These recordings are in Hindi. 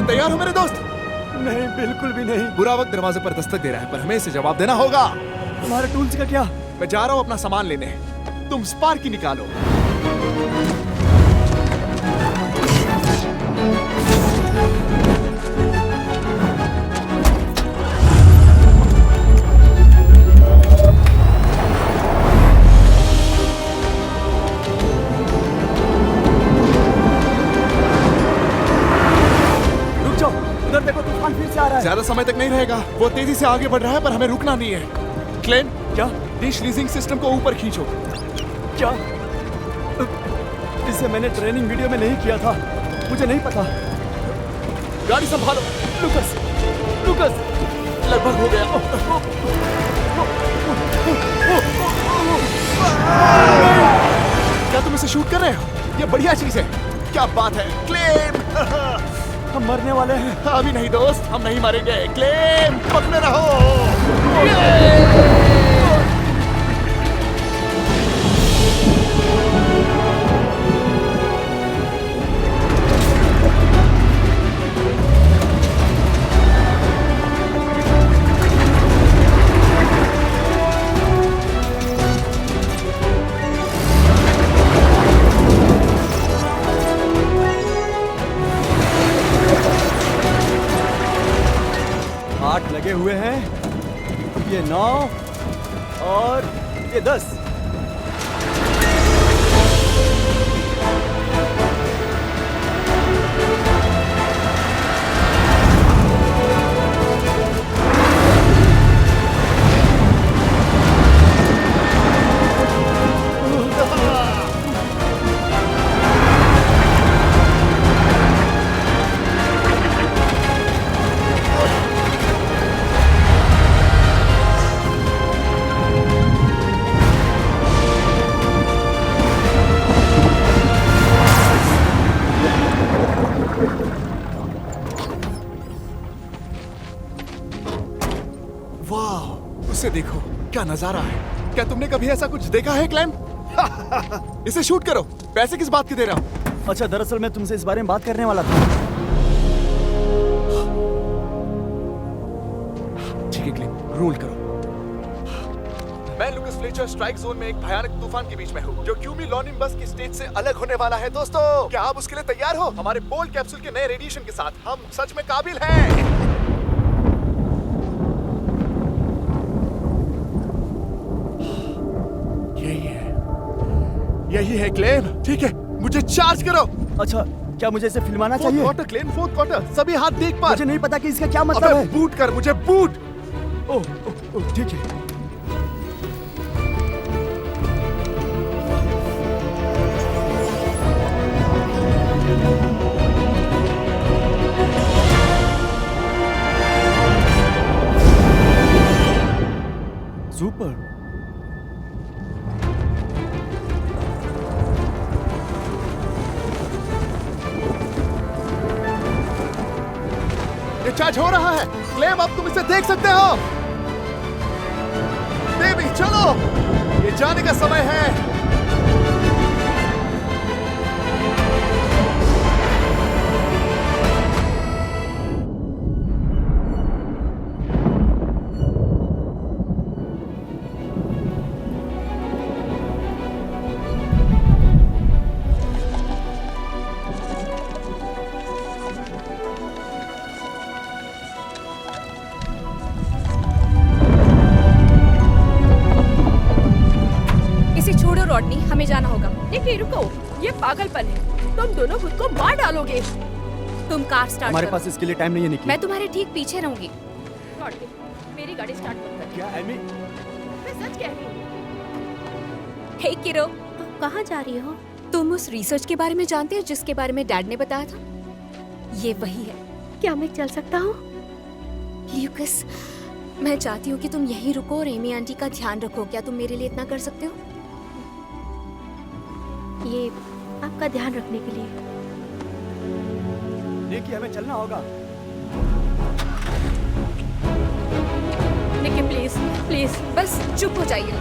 तैयार हो मेरे दोस्त? नहीं, बिल्कुल भी नहीं। बुरा वक्त दरवाजे पर दस्तक दे रहा है, पर हमें इसे जवाब देना होगा। तुम्हारे टूल्स का क्या? मैं जा रहा हूँ अपना सामान लेने, तुम स्पार्की निकालो। ज्यादा समय तक नहीं रहेगा, वो तेजी से आगे बढ़ रहा है, पर हमें रुकना नहीं है। क्लेम, क्या? डिश लीजिंग सिस्टम को ऊपर खींचो। क्या? इसे मैंने ट्रेनिंग वीडियो में नहीं किया था, मुझे नहीं पता। गाड़ी संभालो। लुकस, लुकस, लगभग हो गया। क्या तुम इसे शूट कर रहे हो? ये बढ़िया चीज है। क्या बात है क्लेम। हम मरने वाले हैं। अभी नहीं दोस्त, हम नहीं मरेंगे। क्लेम, पकड़े रहो। लगे हुए हैं, ये 9 और ये 10। उसे देखो, क्या नजारा है। क्या तुमने कभी ऐसा कुछ देखा है क्लेम? इसे शूट करो। पैसे किस बात के दे रहा हूँ? अच्छा, दरअसल मैं तुमसे इस बारे में बात करने वाला था। ठीक है क्लेम, रोल करो। मैं लुकस फ्लेचर स्ट्राइक जोन में एक भयानक तूफान के बीच में हूँ, जो क्यूमुलोनिम्बस की स्टेज से अलग होने वाला है। दोस्तों, क्या आप उसके लिए तैयार हो? हमारे बोल्ट कैप्सूल के नए रेडिएशन के साथ हम सच में काबिल हैं। यही है क्लेम। ठीक है, मुझे चार्ज करो। अच्छा, क्या मुझे इसे फिल्माना चाहिए? क्वार्टर क्लेम, फोर्थ क्वार्टर, सभी हाथ देख पा। मुझे नहीं पता कि इसका क्या मतलब है। बूट कर, मुझे बूट। ओह, ठीक है। सुपर। चार्ज हो रहा है। क्लेम, अब तुम इसे देख सकते हो। बेबी चलो, ये जाने का समय है। जाना होगा। निकी रुको, ये पागलपन है। तुम दोनों खुद को मार डालोगे। तुम कार स्टार्ट हमारे करो। पास इसके लिए टाइम नहीं है निकी। मैं तुम्हारे ठीक पीछे रहूंगी। मेरी गाड़ी स्टार्ट मत कर। क्या एमी? मैं सच कह रही हूँ। हे किरो, कहाँ जा रही हो? तुम उस रिसर्च के बारे में जानते हो जिसके बारे में डैड ने बताया था? ये वही है। क्या मैं चल सकता हूँ? ल्यूकस, मैं चाहती हूँ कि तुम यहीं रुको और एमी आंटी का ध्यान रखो। क्या तुम मेरे लिए इतना कर सकते हो? ये आपका ध्यान रखने के लिए। निकी हमें चलना होगा। निकी प्लीज प्लीज बस चुप हो जाइए।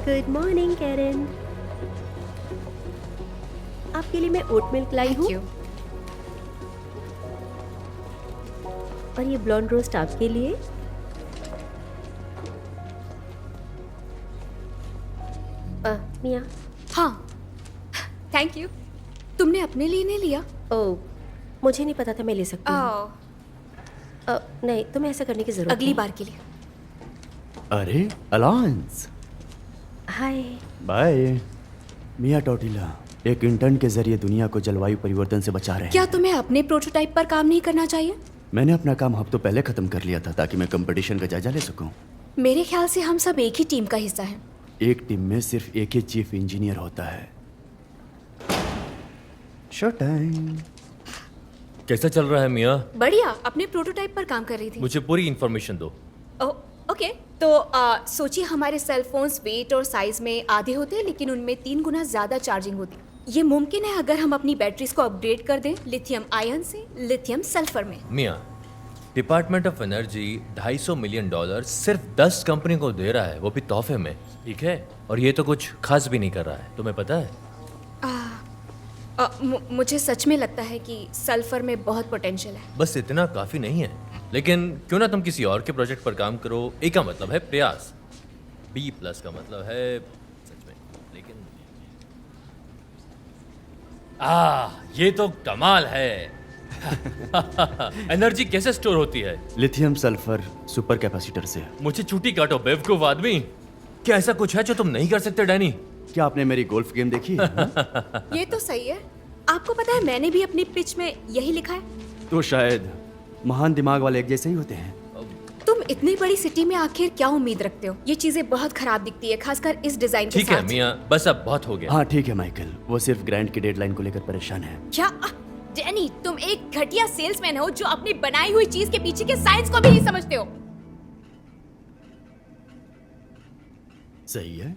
Good morning Karen. आपके लिए मैं ओट मिल्क लाई हूँ और ये ब्लॉन्ड रोस्ट आपके लिए। मिया। हाँ, थैंक यू। तुमने अपने लिए नहीं लिया? ओह, मुझे नहीं पता था मैं ले सकती हूँ। नहीं, तुम्हें ऐसा करने की जरूरत अगली नहीं। बार के लिए। अरे अलांस, हाय। बाय। मिया टोटिला एक इंटर्न के जरिए दुनिया को जलवायु परिवर्तन से बचा रहे हैं। क्या तुम्हें अपने प्रोटोटाइप पर काम नहीं करना चाहिए? मैंने अपना काम हफ्तों पहले खत्म कर लिया था ताकि मैं कंपटीशन का जायजा ले सकूं। मेरे ख्याल से हम सब एक ही टीम का हिस्सा हैं। एक टीम में सिर्फ एक ही चीफ इंजीनियर होता है। Show time. कैसा चल रहा है मिया? बढ़िया, अपने प्रोटोटाइप पर काम कर रही थी। मुझे पूरी इन्फॉर्मेशन दो। ओके, तो सोचिए हमारे सेल फोन्स वेट और साइज में आधे होते हैं लेकिन उनमें 3 गुना ज्यादा चार्जिंग होती है। ये मुमकिन है अगर हम अपनी बैटरीज को अपग्रेड कर दें लिथियम आयन से लिथियम सल्फर में। मिया, डिपार्टमेंट ऑफ एनर्जी $250 मिलियन सिर्फ 10 कंपनी को दे रहा है, वो भी तोहफे में, ठीक है? और ये तो कुछ खास भी नहीं कर रहा है, तुम्हें पता है? मुझे सच में लगता है कि सल्फर में बहुत पोटेंशियल है। बस इतना काफी नहीं है, लेकिन क्यों ना तुम किसी और के प्रोजेक्ट पर काम करो। ए का मतलब है प्रयास, B+ का मतलब है सच में। लेकिन ये तो कमाल है। एनर्जी कैसे स्टोर होती है? लिथियम सल्फर सुपर कैपेसिटर से। मुझे छुट्टी काटो बेवकूफ आदमी। क्या ऐसा कुछ है जो तुम नहीं कर सकते डैनी? क्या आपने मेरी गोल्फ गेम देखी है? ये तो सही है। आपको पता है मैंने भी अपनी पिच में यही लिखा है। तो शायद महान दिमाग वाले एक जैसे ही होते हैं। तुम इतनी बड़ी सिटी में आखिर क्या उम्मीद रखते हो? ये चीजें बहुत खराब दिखती है, खासकर इस डिजाइन के ठीक साथ। है मियां, बस अब बहुत हो गया। हाँ ठीक है माइकल, वो सिर्फ ग्रैंड की डेडलाइन को लेकर परेशान है। क्या डैनी, तुम एक घटिया सेल्समैन हो जो अपनी बनाई हुई चीज के पीछे के साइंस को भी नहीं समझते हो। सही है।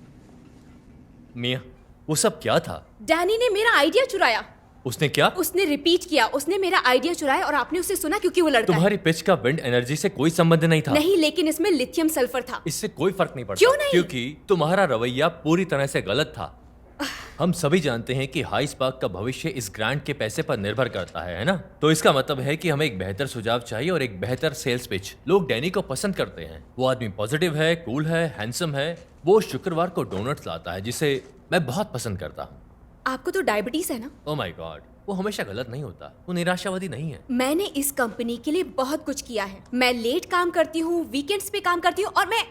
मियां, वो सब क्या था? डैनी ने मेरा आइडिया चुराया। उसने क्या? उसने रिपीट किया, उसने मेरा आइडिया चुराया और आपने उसे सुना क्योंकि वो लड़का है। तुम्हारी पिच का विंड एनर्जी से कोई संबंध नहीं था। नहीं, लेकिन इसमें लिथियम सल्फर था। इससे कोई फर्क नहीं पड़ता। क्यों नहीं? क्योंकि तुम्हारा रवैया पूरी तरह से गलत था। हम सभी जानते हैं कि हाई स्पार्क का भविष्य इस ग्रांट के पैसे पर निर्भर करता है ना? तो इसका मतलब है कि हमें एक बेहतर सुझाव चाहिए और एक बेहतर सेल्स पिच। लोग डैनी को पसंद करते हैं। वो आदमी पॉजिटिव है, कूल है, हैंडसम है। वो शुक्रवार को डोनट्स लाता है जिसे मैं बहुत पसंद करता हूँ। आपको तो डायबिटीज है ना? ओह माय गॉड, वो हमेशा गलत नहीं होता। वो निराशावादी नहीं है। मैंने इस कंपनी के लिए बहुत कुछ किया है। मैं लेट काम करती हूँ, वीकेंड्स पे काम करती हूँ और मैं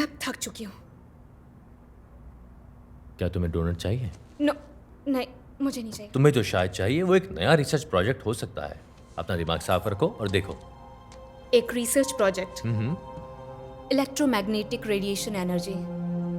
अब थक चुकी हूँ। क्या तुम्हें डोनट चाहिए? नो, नहीं, मुझे नहीं चाहिए। तुम्हें जो शायद चाहिए वो एक नया रिसर्च प्रोजेक्ट हो सकता है। अपना दिमाग साफ रखो और देखो। एक research project, electromagnetic radiation energy.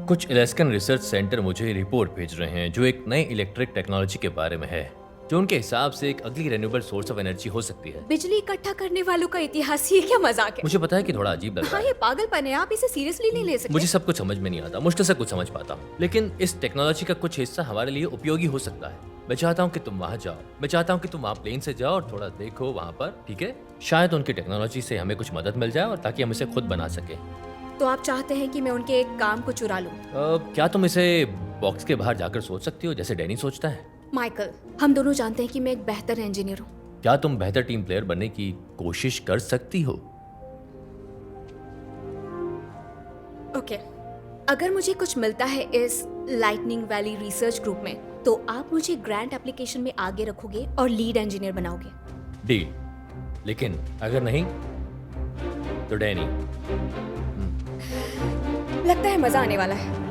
कुछ अलास्कन रिसर्च सेंटर मुझे रिपोर्ट भेज रहे हैं जो एक नए इलेक्ट्रिक टेक्नोलॉजी के बारे में है, जो उनके हिसाब से एक अगली रिन्यूएबल सोर्स ऑफ एनर्जी हो सकती है। बिजली इकट्ठा करने वालों का इतिहास, ये क्या मजाक है? मुझे पता है कि थोड़ा अजीब लग रहा हाँ, है। ये पागलपन है, आप इसे सीरियसली नहीं ले सकते। मुझे सब कुछ समझ में नहीं आता, मुश्किल से कुछ समझ पाता हूँ, लेकिन इस टेक्नोलॉजी का कुछ हिस्सा हमारे लिए उपयोगी हो सकता है। मैं चाहता हूँ कि तुम वहाँ जाओ, मैं चाहता हूँ कि तुम वहाँ प्लेन से जाओ और थोड़ा देखो वहाँ पर, ठीक है? शायद उनकी टेक्नोलॉजी से हमें कुछ मदद मिल जाए और ताकि हम इसे खुद बना सके। तो आप चाहते हैं कि मैं उनके एक काम को चुरा लूं? क्या तुम इसे बॉक्स के बाहर जाकर सोच सकती हो जैसे डैनी सोचता है? माइकल, हम दोनों जानते हैं कि मैं एक बेहतर इंजीनियर हूँ। क्या तुम बेहतर टीम प्लेयर बनने की कोशिश कर सकती हो? ओके, अगर मुझे कुछ मिलता है इस लाइटनिंग वैली रिसर्च ग्रुप में, तो आप मुझे ग्रांट एप्लीकेशन में आगे रखोगे और लीड इंजीनियर बनाओगे। डील। लेकिन अगर नहीं तो डैनी। लगता है मजा आने वाला है।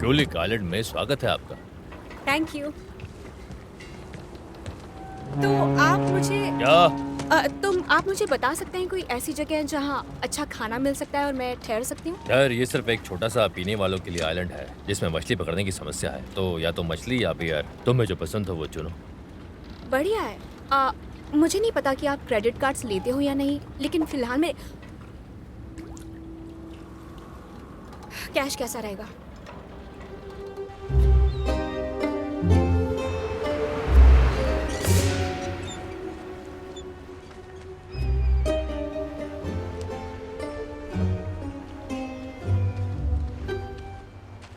क्यूलिक आइलैंड में स्वागत है आपका। Thank you. तो आप मुझे क्या? आप मुझे बता सकते हैं कोई ऐसी जगह जहाँ अच्छा खाना मिल सकता है और मैं ठहर सकती हूँ? यार ये सिर्फ एक छोटा सा पीने वालों के लिए आइलैंड है जिसमें मछली पकड़ने की समस्या है, तो या तो मछली या बियर, तुम्हें जो पसंद हो वो चुनो। बढ़िया है। मुझे नहीं पता कि आप क्रेडिट कार्ड्स लेते हो या नहीं, लेकिन फिलहाल में कैश कैसा रहेगा?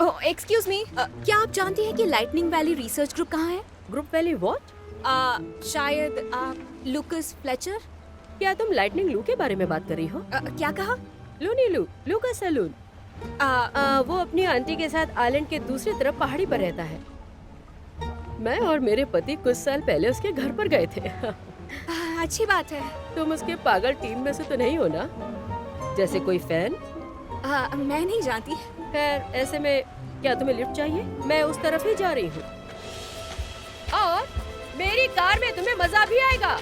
ओह, एक्सक्यूज मी, क्या आप जानती हैं कि लाइटनिंग वैली रिसर्च ग्रुप कहाँ है? Group valley what? शायद लुकस फ्लेचर। क्या तुम लाइटनिंग लू के बारे में बात कर रही हो? क्या कहा? लूनी लू, लू का सैलून। वो अपनी आंटी के साथ आइलैंड के दूसरी तरफ पहाड़ी पर रहता है। मैं और मेरे पति कुछ साल पहले उसके घर पर गए थे। अच्छी बात है। तुम उसके पागल टीम में से तो नहीं हो ना? जैसे कोई फैन? मैं नहीं जानती। खैर, ऐसे में क्या तुम्हें लिफ्ट चाहिए? मैं उस तरफ ही जा रही हूँ और मेरी कार में तुम्हें मजा भी आएगा।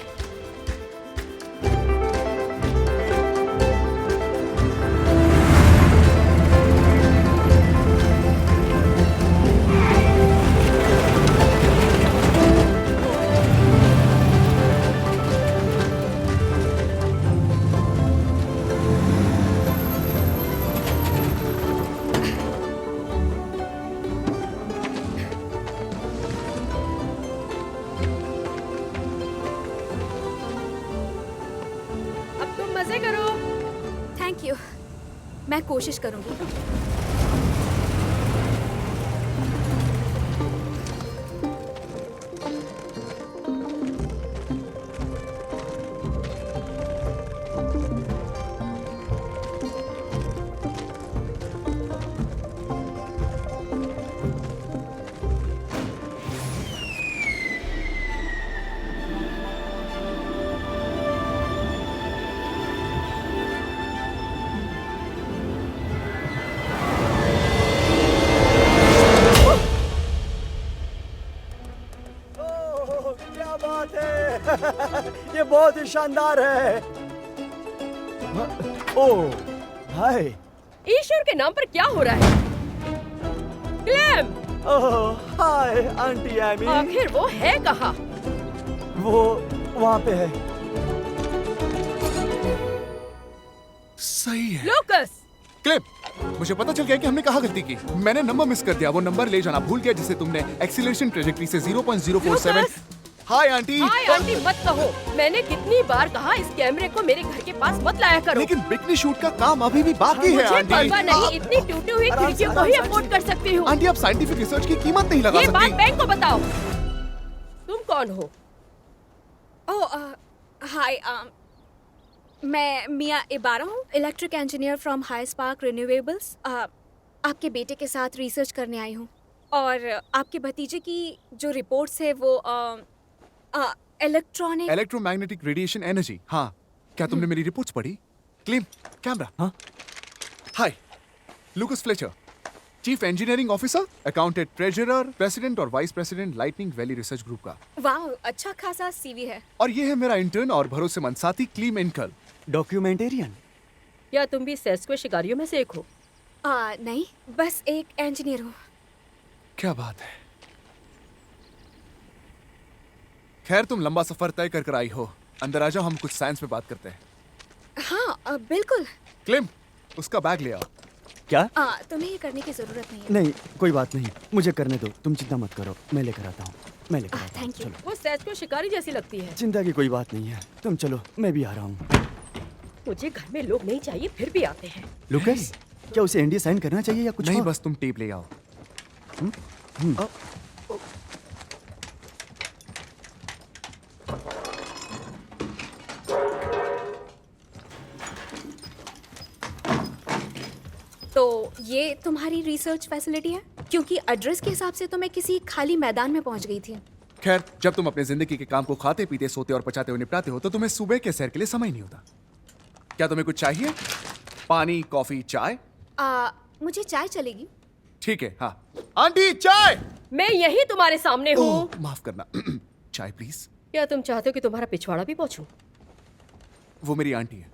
मजे करो। थैंक यू, मैं कोशिश करूंगी। ये बहुत ही शानदार है। ओह, हाय। ईश्वर के नाम पर क्या हो रहा है? क्लेम! ओह हाय आंटी एमी। आखिर वो है कहाँ? वो वहाँ पे है। सही है। लूकस! क्लिप, मुझे पता चल गया कि हमने कहाँ गलती की। मैंने नंबर मिस कर दिया। वो नंबर ले जाना भूल गया जिसे तुमने एक्सीलरेशन ट्रेजेक्टरी से 0.047। लूकस! Hi aunty. हाय आंटी मत कहो। मैंने कितनी बार कहा इस कैमरे को मेरे घर के पास मत लाया करो। लेकिन बिकनी शूट का काम अभी भी बाकी है मुझे आंटी। परवाह नहीं, इतनी टूटी हुई आराम से, खिड़कियों को आराम ही से, अफोर्ड कर सकती हूँ। आंटी आप साइंटिफिक रिसर्च की कीमत नहीं लगा ये बात सकती। बैंक को बताओ। तुम कौन हो? ओह हाय, मैं मिया इबारा हूँ, electric engineer from high Spark renewables. आपके बेटे के साथ रिसर्च करने आई हूँ और आपके भतीजे की जो रिपोर्ट्स है वो इलेक्ट्रॉनिक। Electromagnetic radiation energy. हाँ, क्या तुमने मेरी रिपोर्ट्स पढ़ी? Clip, camera. हाँ? Hi, Lucas Fletcher, chief engineering officer, accountant treasurer, president और vice president Lightning Valley research group का। वाह, अच्छा खासा सीवी है। और ये है मेरा इंटर्न और भरोसेमंद साथी क्लीम इनकल। डॉक्यूमेंटेरियन। या तुम भी सेस्को शिकारियों में से एक हो? नहीं, बस एक इंजीनियर हूँ। क्या बात है। खैर, तुम लंबा सफर तय कर आई हो। अंदर आ जाओ, हम कुछ साइंस पे बात करते हैं। हाँ, बिल्कुल। क्लिम, उसका बैग ले आओ। क्या? तुम्हें ये करने की जरूरत नहीं है। नहीं, कोई बात नहीं, मुझे करने दो, तुम चिंता मत करो, मैं लेकर आता हूँ, मैं लेकर आता हूँ। Thank you. वो सेस्को शिकारी जैसी लगती है। चिंता की कोई बात नहीं है, तुम चलो, मैं भी आ रहा हूँ। मुझे घर में लोग नहीं चाहिए, फिर भी आते हैं। लुकस, क्या उसे एनडीए साइन करना चाहिए या कुछ नहीं, और? बस तुम टेप ले आओ। तो ये तुम्हारी रिसर्च फैसिलिटी है? क्योंकि एड्रेस के हिसाब से तो मैं किसी खाली मैदान में पहुंच गई थी। खैर, जब तुम अपने जिंदगी के काम को खाते पीते सोते और पचाते हुए निपटाते हो तो तुम्हें सुबह के सैर के लिए समय नहीं होता। क्या तुम्हें कुछ चाहिए? पानी, कॉफी, चाय? मुझे चाय चलेगी। ठीक है, हाँ। आंटी, चाय! मैं यही तुम्हारे सामने हूँ। ओह, माफ करना। चाय प्लीज। क्या तुम चाहते हो कि तुम्हारा पिछवाड़ा भी पोंछूं? वो मेरी आंटी है।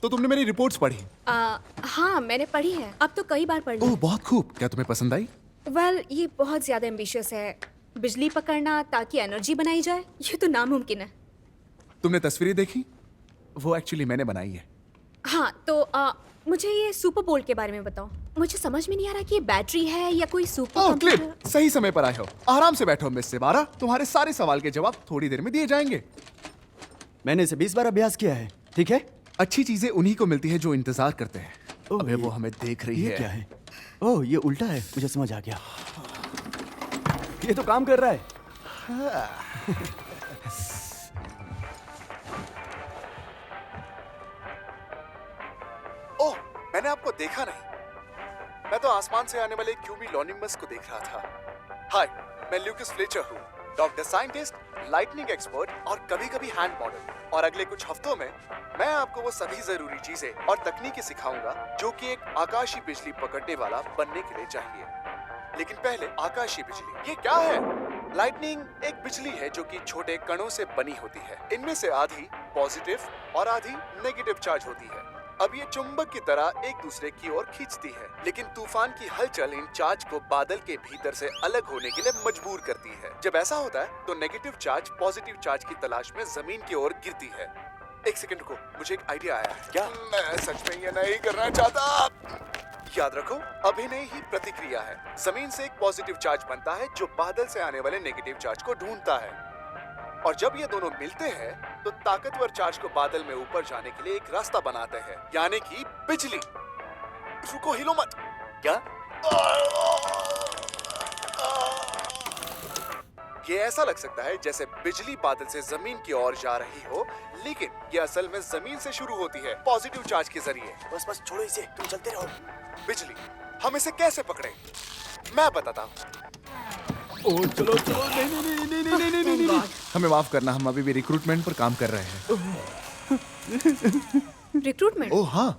तो तुमने मेरी रिपोर्ट्स पढ़ी? हाँ, मैंने पढ़ी है, अब तो कई बार पढ़ ली। ओह, बहुत खूब। क्या तुम्हें पसंद आई? वेल, ये बहुत ज्यादा एम्बिशियस है। बिजली पकड़ना ताकि एनर्जी बनाई जाए, ये तो नामुमकिन है। तुमने तस्वीरें देखी? वो एक्चुअली मैंने बनाई है। हाँ, तो मुझे ये सुपर बोल्ट के बारे में बताओ। मुझे समझ में नहीं आ रहा कि ये बैटरी है या कोई सुपर ओह, कंप्यूटर। क्लिप, सही समय पर आए हो। आराम से बैठो मिस सिबारा, तुम्हारे सारे सवाल के जवाब थोड़ी देर में दिए जाएंगे। मैंने इसे 20 बार अभ्यास किया है, ठीक है? अच्छी चीजें उन्हीं को मिलती है जो इंतजार करते हैं। ओह, अबे, वो ये- हमें देख रही ये है। क्या है? ओह, ये उल्टा है, मुझे समझ आ गया। ये तो काम कर रहा है। ओह, मैंने आपको देखा नहीं। मैं तो आसमान से आने वाले क्यूबी लॉनिम्बस को देख रहा था। हाय, मैं ल्यूकस फ्लेचर हूँ, डॉक्टर साइंटिस्ट, लाइटनिंग एक्सपर्ट और कभी-कभी हैंड मॉडल। और अगले कुछ हफ्तों में मैं आपको वो सभी जरूरी चीजें और तकनीकें सिखाऊंगा जो कि एक आकाशीय बिजली पकड़ने वाला बनने के लिए चाहिए। लेकिन पहले आकाशीय बिजली, ये क्या है? लाइटनिंग एक बिजली है जो कि छोटे कणों से बनी होती है। इनमें से आधी पॉजिटिव और आधी नेगेटिव चार्ज होती है। अब ये चुंबक की तरह एक दूसरे की ओर खींचती है, लेकिन तूफान की हलचल इन चार्ज को बादल के भीतर से अलग होने के लिए मजबूर करती है। जब ऐसा होता है तो नेगेटिव चार्ज पॉजिटिव चार्ज की तलाश में जमीन की ओर गिरती है। एक सेकंड को, मुझे एक आइडिया आया है। क्या? मैं सच में ये नहीं करना चाहता। याद रखो, अभिनय ही प्रतिक्रिया है। जमीन से एक पॉजिटिव चार्ज बनता है जो बादल से आने वाले नेगेटिव चार्ज को ढूंढता है, और जब ये दोनों मिलते हैं तो ताकतवर चार्ज को बादल में ऊपर जाने के लिए एक रास्ता बनाते हैं, यानी कि बिजली। रुको, हिलो मत। क्या? ये ऐसा लग सकता है जैसे बिजली बादल से जमीन की ओर जा रही हो, लेकिन ये असल में जमीन से शुरू होती है पॉजिटिव चार्ज के जरिए। बस बस छोड़ो इसे, तुम चलते रहो। बिजली, हम इसे कैसे पकड़े? मैं बताता हूँ। ओह, चलो चलो, नहीं नहीं नहीं नहीं नहीं नहीं नहीं नहीं। हमें माफ करना, हम अभी भी रिक्रूटमेंट पर काम कर रहे हैं। रिक्रूटमेंट? ओह हाँ,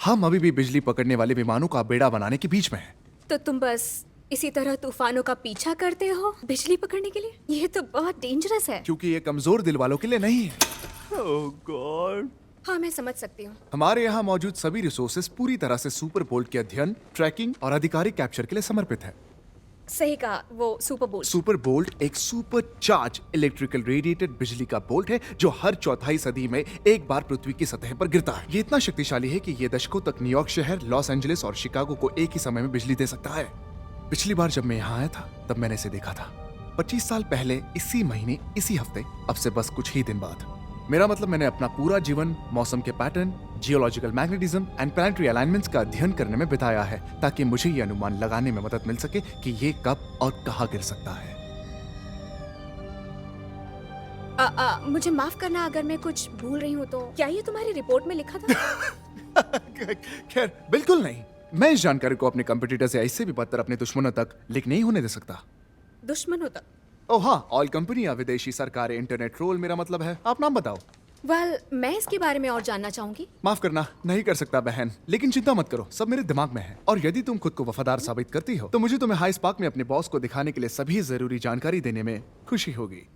हम अभी भी बिजली पकड़ने वाले विमानों का बेड़ा बनाने के बीच में हैं। तो तुम बस इसी तरह तूफानों का पीछा करते हो बिजली पकड़ने के लिए? ये तो बहुत डेंजरस है। क्योंकि ये कमजोर दिल वालों के लिए नहीं है। ओह गॉड। हाँ, मैं समझ सकती हूँ। हमारे यहाँ मौजूद सभी रिसोर्सेज पूरी तरह से सुपर बोल्ट के अध्ययन, ट्रैकिंग और आधिकारिक कैप्चर के लिए समर्पित है। सही कहा, वो सुपर बोल्ट। सुपर बोल्ट एक सुपर चार्ज इलेक्ट्रिकल रेडिएटेड बिजली का बोल्ट है जो हर चौथाई सदी में एक बार पृथ्वी की सतह पर गिरता है। ये इतना शक्तिशाली है कि ये दशकों तक न्यूयॉर्क शहर, लॉस एंजलिस और शिकागो को एक ही समय में बिजली दे सकता है। पिछली बार जब मैं यहाँ आया था तब मैंने इसे देखा था, 25 साल पहले, इसी महीने, इसी हफ्ते, अब से बस कुछ ही दिन बाद। मेरा मतलब मैंने अपना पूरा जीवन मौसम के pattern, geological magnetism and planetary alignments का अध्ययन करने में बिताया है ताकि मुझे ये अनुमान लगाने में मदद मिल सके कि ये कब और कहाँ गिर सकता है। मुझे माफ करना अगर मैं कुछ भूल रही हूँ तो। क्या ये तुम्हारी रिपोर्ट में लिखा था? खैर, बिल्कुल नहीं। मैं इस जानकारी को अपने कंपटीटर से इससे भी बदतर अपने दुश्मनों तक लीक नहीं होने दे सकता। दुश्मन होता? ओह हाँ, ऑयल कंपनी या विदेशी सरकारें, इंटरनेट ट्रोल, मेरा मतलब है। आप नाम बताओ। वेल, मैं इसके बारे में और जानना चाहूंगी। माफ करना, नहीं कर सकता बहन, लेकिन चिंता मत करो, सब मेरे दिमाग में है। और यदि तुम खुद को वफादार साबित करती हो तो मुझे तुम्हें हाई स्पार्क में अपने बॉस को दिखाने के लिए सभी जरूरी जानकारी देने में खुशी होगी।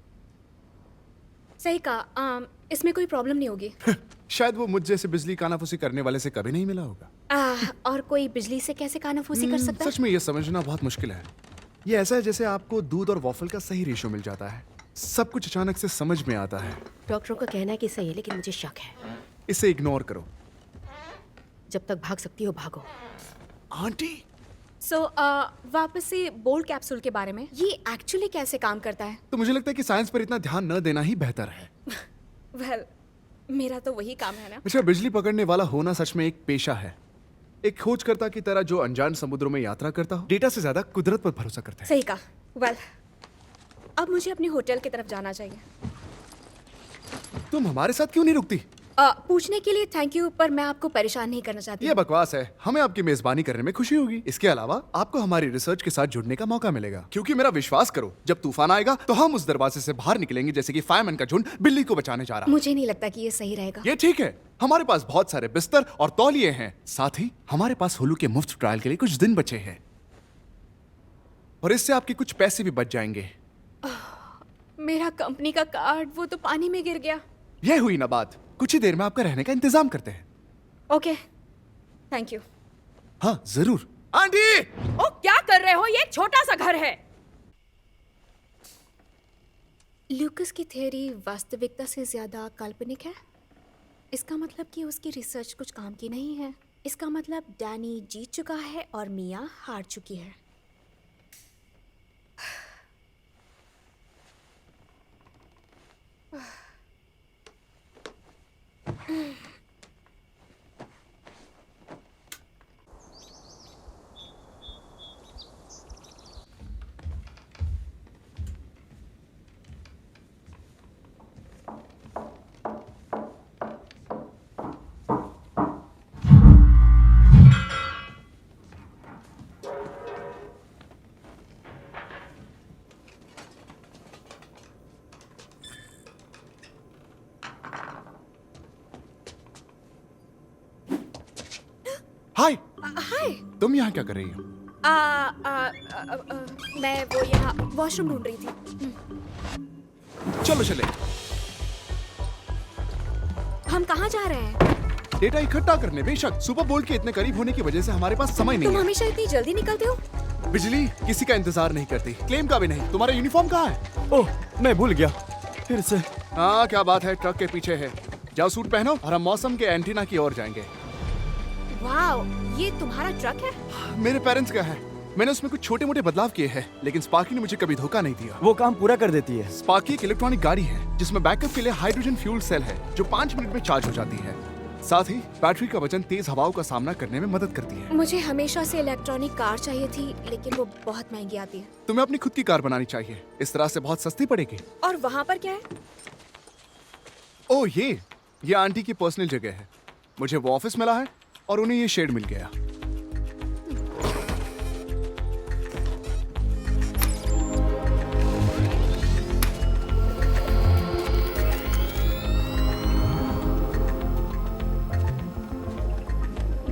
सही कहा, इसमें कोई प्रॉब्लम नहीं होगी। शायद वो मुझ जैसे बिजली कानाफूसी करने वाले से कभी नहीं मिला होगा। और कोई बिजली से कैसे कानाफूसी कर सकता है? सच में ये समझना बहुत मुश्किल है। ये ऐसा है जैसे आपको दूध और वॉफल का सही रेशो मिल जाता है, सब कुछ अचानक से समझ में आता है। डॉक्टरों का कहना है कि सही है, लेकिन मुझे शक है। इसे इग्नोर करो। जब तक भाग सकती हो भागो। आंटी, सो वापस से बोल्ट कैप्सूल के बारे में, ये एक्चुअली कैसे काम करता है? तो मुझे लगता है कि साइंस पर इतना ध्यान न देना ही बेहतर है। वेल, मेरा तो वही काम है ना। अच्छा, बिजली पकड़ने वाला होना सच में एक पेशा है। एक खोजकर्ता की तरह जो अनजान समुद्रों में यात्रा करता हो, डेटा से ज्यादा कुदरत पर भरोसा करता है। सही कहा। वेल, अब मुझे अपने होटल की तरफ जाना चाहिए। तुम हमारे साथ क्यों नहीं रुकती? पूछने के लिए थैंक यू, पर मैं आपको परेशान नहीं करना चाहती। ये बकवास है। हमें आपकी मेजबानी करने में खुशी होगी। इसके अलावा आपको हमारी रिसर्च के साथ जुड़ने का मौका मिलेगा, क्योंकि मेरा विश्वास करो, जब तूफान आएगा तो हम उस दरवाजे से बाहर निकलेंगे जैसे कि फायरमैन का झुंड बिल्ली को बचाने जा रहा है। मुझे नहीं लगता कि ये सही रहेगा। ये ठीक है, हमारे पास बहुत सारे बिस्तर और तौलिए हैं। साथ ही हमारे पास हुलू के मुफ्त ट्रायल के लिए कुछ दिन बचे हैं, और इससे आपके कुछ पैसे भी बच जाएंगे। मेरा कंपनी का कार्ड, वो तो पानी में गिर गया। ये हुई ना बात। कुछ ही देर में आपका रहने का इंतजाम करते हैं। Okay, thank you. हाँ जरूर। आंटी, ओ, क्या कर रहे हो? ये एक छोटा सा घर है। लूकस की थ्योरी वास्तविकता से ज्यादा काल्पनिक है। इसका मतलब कि उसकी रिसर्च कुछ काम की नहीं है। इसका मतलब डैनी जीत चुका है और मिया हार चुकी है। हाय। हाय। तुम यहाँ क्या कर रही हो? मैं वो यहाँ वॉशरूम ढूंढ रही थी। चलो चले। हम कहाँ जा रहे हैं? डेटा इकट्ठा करने। बेशक सुपर बोल्ट के इतने करीब होने की वजह से हमारे पास समय नहीं तुम है। हमेशा इतनी जल्दी निकलते हो। बिजली किसी का इंतजार नहीं करती, क्लेम का भी नहीं। तुम्हारा यूनिफॉर्म कहाँ है? ओह, मैं भूल गया। फिर से हाँ, क्या बात है, ट्रक के पीछे है। जाओ सूट पहनो और हम मौसम के एंटीना की ओर जाएंगे। वाओ, ये तुम्हारा ट्रक है? मेरे पेरेंट्स का है। मैंने उसमें कुछ छोटे मोटे बदलाव किए हैं, लेकिन स्पार्की ने मुझे कभी धोखा नहीं दिया। वो काम पूरा कर देती है। स्पार्की एक इलेक्ट्रॉनिक गाड़ी है जिसमें बैकअप के लिए हाइड्रोजन फ्यूल सेल है जो 5 मिनट में चार्ज हो जाती है। साथ ही बैटरी का वजन तेज हवाओं का सामना करने में मदद करती है। मुझे हमेशा से इलेक्ट्रॉनिक कार चाहिए थी, लेकिन वो बहुत महंगी आती है। तुम्हें अपनी खुद की कार बनानी चाहिए, इस तरह से बहुत सस्ती पड़ेगी। और वहाँ पर क्या है? ओह, ये आंटी की पर्सनल जगह है। मुझे वो ऑफिस मिला है और उन्हें ये शेड मिल गया।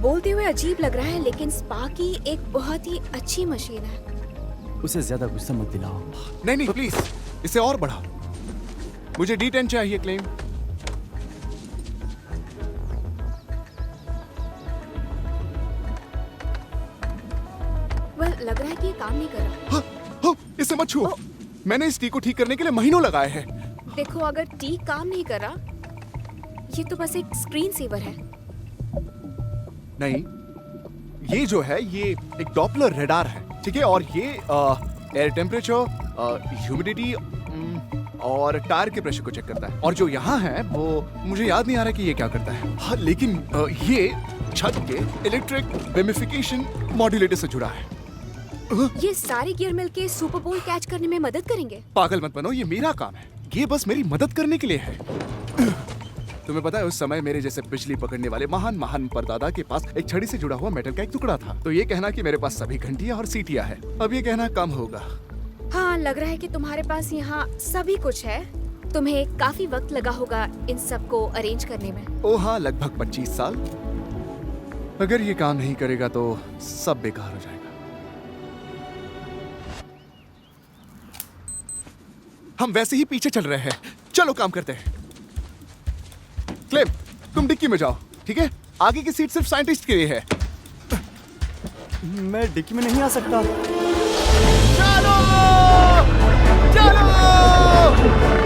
बोलते हुए अजीब लग रहा है, लेकिन स्पार्की एक बहुत ही अच्छी मशीन है। उसे ज्यादा गुस्सा मत दिलाओ। नहीं प्लीज, इसे और बढ़ाओ। मुझे D10 चाहिए क्लेम। वेल, लग रहा है कि ये काम नहीं कर रहा। हाँ, हाँ, इसे मत छुओ। मैंने इस टी को ठीक करने के लिए महीनों लगाए हैं। देखो, अगर टी काम नहीं कर रहा, ये तो बस एक स्क्रीन सेवर है। नहीं, ये जो है ये एक डॉपलर रेडार है, ठीक है? और ये एयर टेम्परेचर, ह्यूमिडिटी और टायर के प्रेशर को चेक करता है। और जो यहाँ है वो मुझे याद नहीं आ रहा कि ये क्या करता है। हाँ, लेकिन ये छत के इलेक्ट्रिक बेमिफिकेशन मॉड्यूलेटर से जुड़ा है। ये सारे गियर मिलके सुपर बोल कैच करने में मदद करेंगे। पागल मत बनो, ये मेरा काम है। ये बस मेरी मदद करने के लिए है। तुम्हें पता है, उस समय मेरे जैसे बिजली पकड़ने वाले महान महान परदादा के पास एक छड़ी से जुड़ा हुआ मेटल का एक टुकड़ा था। तो ये कहना कि मेरे पास सभी घंटियां और सीटियां हैं, अब ये कहना कम होगा। हाँ, लग रहा है कि तुम्हारे पास यहाँ सभी कुछ है। तुम्हें काफी वक्त लगा होगा इन सब को अरेंज करने में। ओ हाँ, लगभग 25 साल। अगर ये काम नहीं करेगा तो सब बेकार हो जाएगा। हम वैसे ही पीछे चल रहे हैं, चलो काम करते हैं। क्लेम, तुम डिक्की में जाओ, ठीक है? आगे की सीट सिर्फ साइंटिस्ट के लिए है। मैं डिक्की में नहीं आ सकता। चलो चलो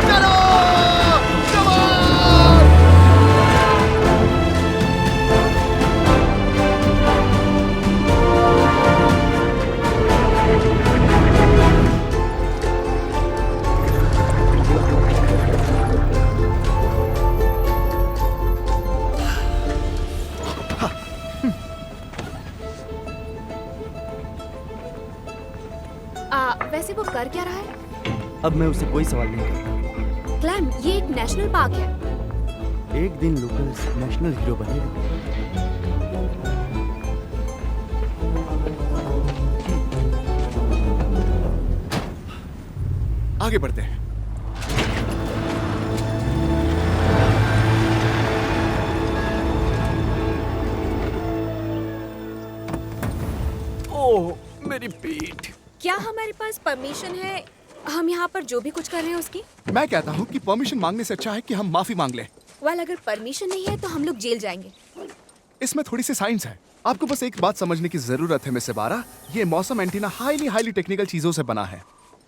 चलो, come on! वैसे वो कर क्या रहा है? अब मैं उससे कोई सवाल नहीं करता। क्लैम, ये एक नेशनल पार्क है। एक दिन लुकस नेशनल हीरो बनेगा। आगे बढ़ते हैं। ओह, मेरी पीठ। क्या हमारे पास परमिशन है हम यहाँ पर जो भी कुछ कर रहे हैं उसकी? मैं कहता हूँ कि परमिशन मांगने से अच्छा है कि हम माफी मांग लें। वाल, अगर परमिशन नहीं है तो हम लोग जेल जाएंगे। इसमें थोड़ी सी साइंस है। आपको बस एक बात समझने की जरूरत है मिस इबारा, ये मौसम एंटीना हाईली टेक्निकल चीजों से बना है।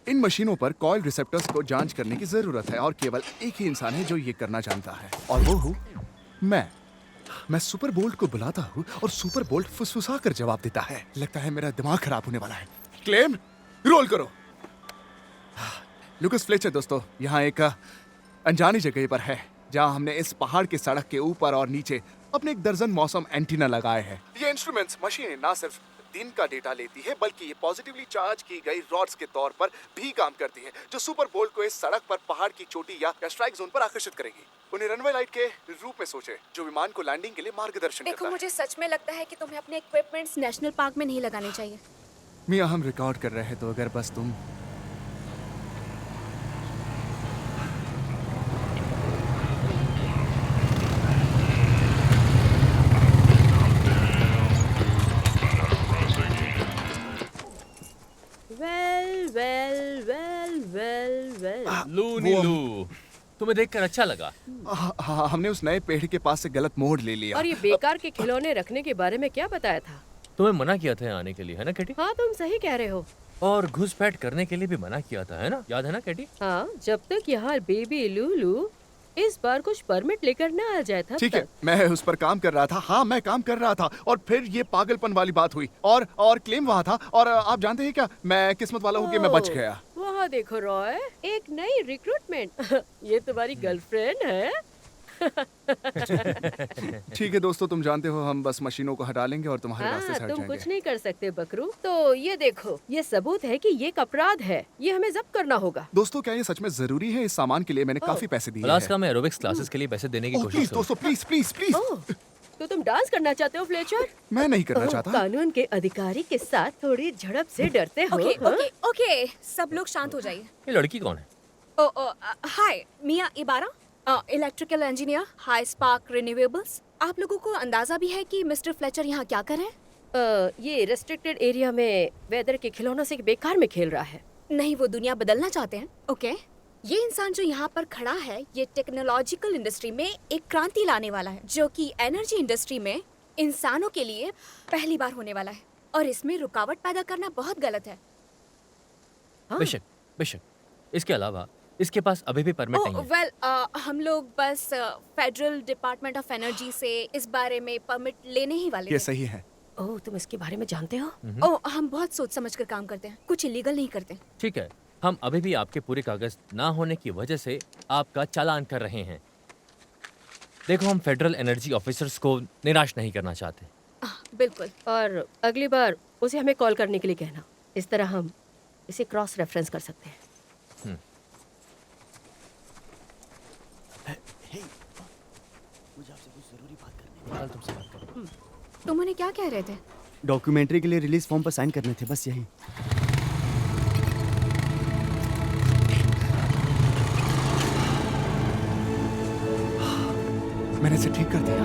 इन मशीनों पर कॉइल रिसेप्टर्स को जांच करने की जरूरत है और केवल एक ही इंसान है जो ये करना जानता है, और वो हूँ मैं सुपर बोल्ट को बुलाता हूँ और सुपर बोल्ट फुसफुसा कर जवाब देता है। लगता है मेरा दिमाग खराब होने वाला है। क्लेम, रोल करो। लुकस फ्लेचर दोस्तों, यहाँ एक अनजानी जगह पर है जहाँ हमने इस पहाड़ के सड़क के ऊपर और नीचे अपने एक दर्जन मौसम एंटीना लगाए हैं। ये इंस्ट्रूमेंट्स मशीनें ना सिर्फ दिन का डेटा लेती है बल्कि ये पॉजिटिवली चार्ज की गई रॉड्स के तौर पर भी काम करती है, जो सुपर बोल्ट को इस सड़क पर पहाड़ की चोटी या स्ट्राइक जोन पर आकर्षित करेगी। उन्हें रनवे लाइट के रूप में सोचे, जो विमान को लैंडिंग के लिए मार्गदर्शन करता देखो, है। मुझे सच में लगता है कि तुम्हें अपने इक्विपमेंट्स नेशनल पार्क में नहीं लगाने चाहिए। मियाँ, हम रिकॉर्ड कर रहे हैं, तो अगर बस तुम वेल। लूनी लू, तुम्हें देखकर अच्छा लगा। हाँ, हमने उस नए पेड़ के पास से गलत मोड़ ले लिया। और ये बेकार के खिलौने रखने के बारे में क्या बताया था? तुम्हें मना किया था यहाँ आने के लिए, है ना कैटी? हाँ, तुम सही कह रहे हो। और घुसपैठ करने के लिए भी मना किया था, है ना? याद है ना कैटी? हाँ, जब तक यहाँ बेबी लूलू इस बार कुछ परमिट लेकर ना आ जाए था। ठीक है, मैं उस पर काम कर रहा था। हाँ, मैं काम कर रहा था और फिर ये पागलपन वाली बात हुई और क्लेम वहाँ था। और आप जानते हैं क्या, मैं किस्मत वाला हूँ कि मैं बच गया। वहाँ देखो रॉय, एक नई रिक्रूटमेंट। ये तुम्हारी गर्लफ्रेंड है? ठीक है दोस्तों, तुम जानते हो हम बस मशीनों को हटा लेंगे और तुम्हारे रास्ते से हट तुम जाएंगे। कुछ नहीं कर सकते बकरू। तो ये देखो, ये सबूत है कि ये एक अपराध है, ये हमें जब्त करना होगा। दोस्तों, क्या ये सच में जरूरी है? इस सामान के लिए मैंने काफी पैसे दिए हैं। अलास्का में एरोबिक्स क्लासेस के लिए पैसे देने की कोशिश प्लीज करो। दोस्तों, प्लीज प्लीज प्लीज। ओह, तो तुम डांस करना चाहते हो फ्लेचर? मैं नहीं करना ओह, चाहता। कानून के अधिकारी के साथ थोड़ी झड़प से डरते हो? ओके हाँ? ओके ओके, सब लोग शांत हो जाइए। ये लड़की कौन है? Hi, Mia Ibarra, electrical engineer, High Spark Renewables. आप लोगों को अंदाजा भी है कि मिस्टर फ्लेचर यहाँ क्या कर रहे हैं? ये रेस्ट्रिक्टेड एरिया में वेदर के खिलौनों से बेकार में खेल रहा है। नहीं, वो दुनिया बदलना चाहते हैं। ओके, ये इंसान जो यहाँ पर खड़ा है, ये टेक्नोलॉजिकल इंडस्ट्री में एक क्रांति लाने वाला है, जो कि एनर्जी इंडस्ट्री में इंसानों के लिए पहली बार होने वाला है। और इसमें रुकावट पैदा करना बहुत गलत है। हाँ। बेशक बेशक। इसके अलावा इसके पास अभी भी परमिट नहीं है। वेल हम लोग बस फेडरल डिपार्टमेंट ऑफ एनर्जी से इस बारे में परमिट लेने ही वाले ये थे। सही है। ओह, तुम इसके बारे में जानते हो? ओह, हम बहुत सोच समझ कर काम करते हैं, कुछ इलीगल नहीं करते। ठीक है, हम अभी भी आपके पूरे कागज ना होने की वजह से आपका चालान कर रहे हैं। देखो, हम फेडरल एनर्जी ऑफिसर्स को निराश नहीं करना चाहते। बिल्कुल। और अगली बार उसे हमें कॉल करने के लिए कहना। इस तरह हम इसे क्रॉस रेफरेंस कर सकते हैं। मुझे आपसे कुछ जरूरी बात करनी है। कल तुमसे बात करूँ। तुम उन्हें क्या कह रहे थे? डॉक्यूमेंट्री के लिए रिलीज फॉर्म पर साइन करने थे, बस यही। मैंने इसे ठीक कर दिया।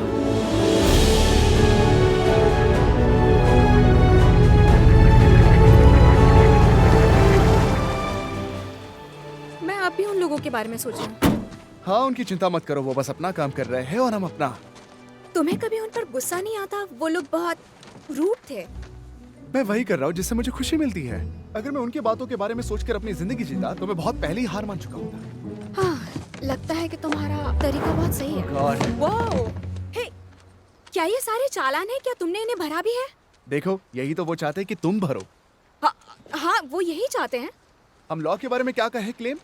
मैं अब भी उन लोगों के बारे में सोच रही हूँ। हाँ, उनकी चिंता मत करो, वो बस अपना काम कर रहे हैं और हम अपना। तुम्हें कभी उन पर गुस्सा नहीं आता? वो लोग बहुत रूड थे। मैं वही कर रहा हूँ जिससे मुझे खुशी मिलती है। अगर मैं उनकी बातों के बारे में सोचकर अपनी जिंदगी जीता तो मैं बहुत पहले ही हार मान चुका होता। हाँ, लगता है कि तुम्हारा तरीका बहुत सही है। God। वो हे, क्या ये सारे चालान है? क्या तुमने इन्हें भरा भी है? देखो, यही तो वो चाहते हैं कि तुम भरो। हाँ, वो यही चाहते हैं। हम लॉ के बारे में क्या कहे क्लेम?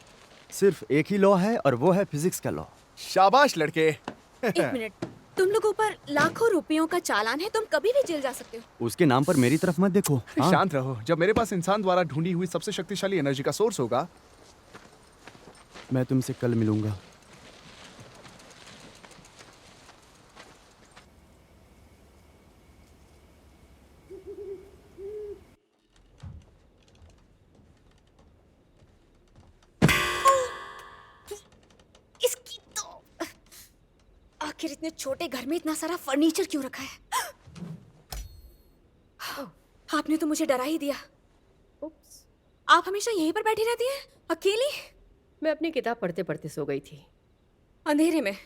सिर्फ एक ही लॉ है और वो है फिजिक्स का लॉ। शाबाश लड़के। एक मिनट, तुम लोगों पर लाखों रुपयों का चालान है, तुम कभी भी जेल जा सकते हो। उसके नाम पर मेरी तरफ मत देखो। हाँ? शांत रहो। जब मेरे पास इंसान द्वारा ढूंढी हुई सबसे शक्तिशाली एनर्जी का सोर्स होगा, मैं तुमसे कल मिलूंगा। इसकी तो आखिर इतने छोटे घर में इतना सारा फर्नीचर क्यों रखा है? आपने तो मुझे डरा ही दिया। उप्स। आप हमेशा यहीं पर बैठी रहती हैं, अकेली, मैं अपनी किताब पढ़ते पढ़ते सो गई थी। अंधेरे में?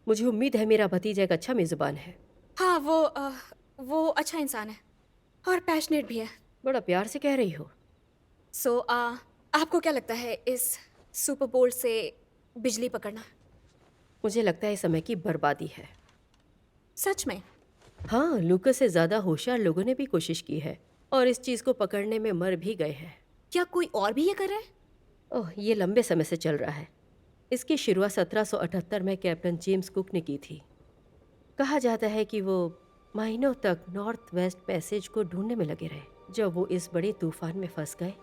मुझे उम्मीद है मेरा भतीजा एक अच्छा मेजबान है। हाँ, वो अच्छा इंसान है और पैशनेट भी है। बड़ा प्यार से कह रही हो। सो आपको क्या लगता है इस सुपर बोल्ट से बिजली पकड़ना? मुझे लगता है समय की बर्बादी है। सच में? हाँ, लूकस से ज्यादा होशियार लोगों ने भी कोशिश की है और इस चीज को पकड़ने में मर भी गए हैं। क्या कोई और भी ये कर रहा है? ओह, ये लंबे समय से चल रहा है। इसकी शुरुआत 1778 में कैप्टन जेम्स कुक ने की थी। कहा जाता है कि वो महीनों तक नॉर्थ वेस्ट पैसेज को ढूंढने में लगे रहे। जब वो इस बड़े तूफान में फंस गए